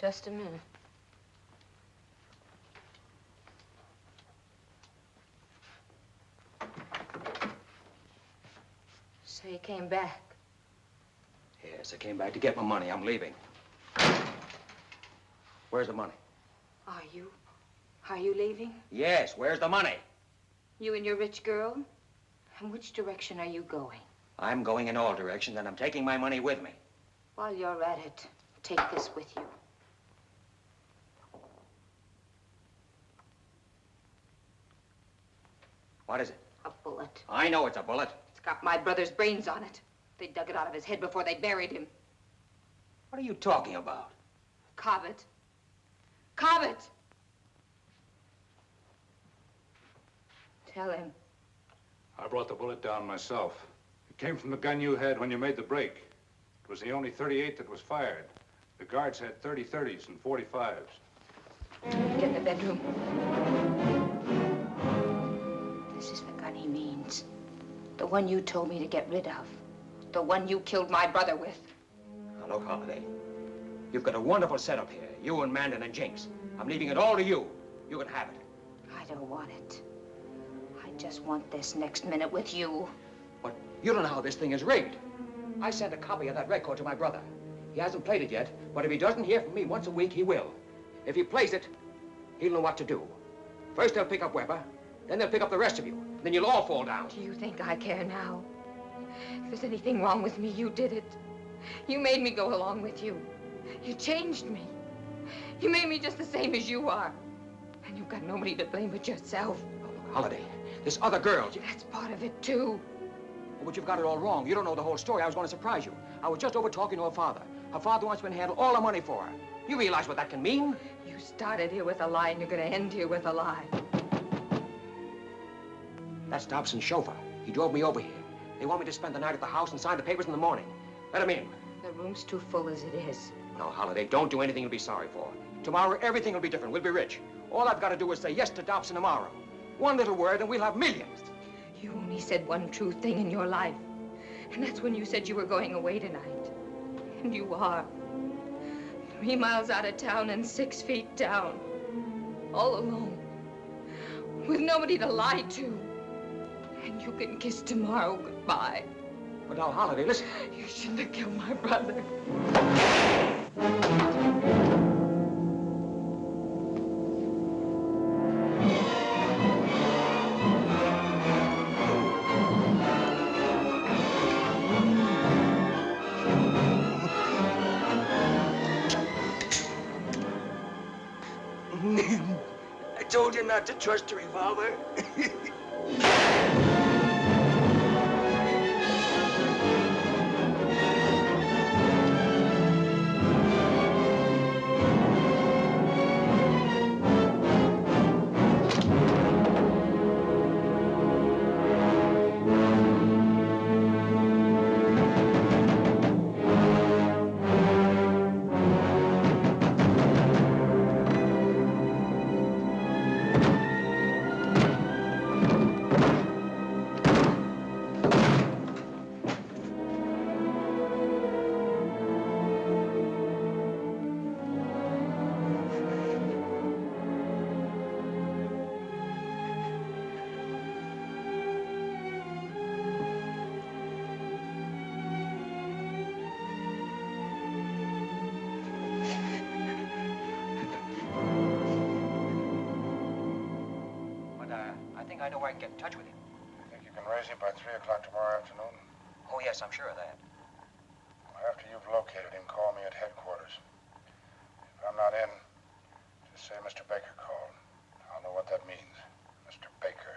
Just a minute. So you came back? Yes, I came back to get my money. I'm leaving. Where's the money? Are you? Are you leaving? Yes, where's the money? You and your rich girl? And which direction are you going? I'm going in all directions, and I'm taking my money with me. While you're at it, take this with you. What is it? A bullet. I know it's a bullet. It's got my brother's brains on it. They dug it out of his head before they buried him. What are you talking about? Cobbett. Cobbett! Tell him. I brought the bullet down myself. It came from the gun you had when you made the break. It was the only .38 that was fired. The guards had 30-30s and 45s. Get in the bedroom. This is the gun he means. The one you told me to get rid of. The one you killed my brother with. Now, look, Holiday. You've got a wonderful setup here. You and Mandan and Jinx. I'm leaving it all to you. You can have it. I don't want it. I just want this next minute with you. But you don't know how this thing is rigged. I sent a copy of that record to my brother. He hasn't played it yet, but if he doesn't hear from me once a week, he will. If he plays it, he'll know what to do. First they'll pick up Weber, then they'll pick up the rest of you. Then you'll all fall down. Do you think I care now? If there's anything wrong with me, you did it. You made me go along with you. You changed me. You made me just the same as you are. And you've got nobody to blame but yourself. Holiday, this other girl. That's part of it, too. Oh, but you've got it all wrong. You don't know the whole story. I was going to surprise you. I was just over talking to her father. Her father wants me to handle all the money for her. You realize what that can mean? You started here with a lie, and you're going to end here with a lie. That's Dobson's chauffeur. He drove me over here. They want me to spend the night at the house and sign the papers in the morning. Let him in. The room's too full as it is. No, Holiday, don't do anything you'll be sorry for. Tomorrow, everything will be different. We'll be rich. All I've got to do is say yes to Dobson tomorrow. One little word, and we'll have millions. You only said one true thing in your life. And that's when you said you were going away tonight. And you are. 3 miles out of town and 6 feet down. All alone. With nobody to lie to. And you can kiss tomorrow goodbye. But now, Holiday, listen. You shouldn't have killed my brother. I told you not to trust a revolver. I know where I can get in touch with him. Think you can raise him by 3 o'clock tomorrow afternoon? Oh, yes, I'm sure of that. Well, after you've located him, call me at headquarters. If I'm not in, just say Mr. Baker called. I'll know what that means. Mr. Baker.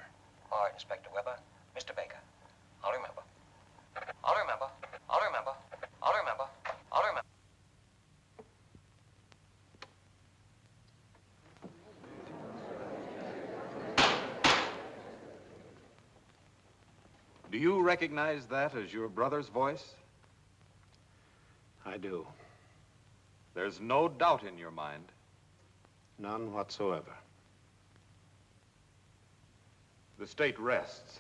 All right, Inspector Weber. Mr. Baker. I'll remember. I'll remember. I'll remember. I'll remember. I'll remember. Do you recognize that as your brother's voice? I do. There's no doubt in your mind. None whatsoever. The state rests.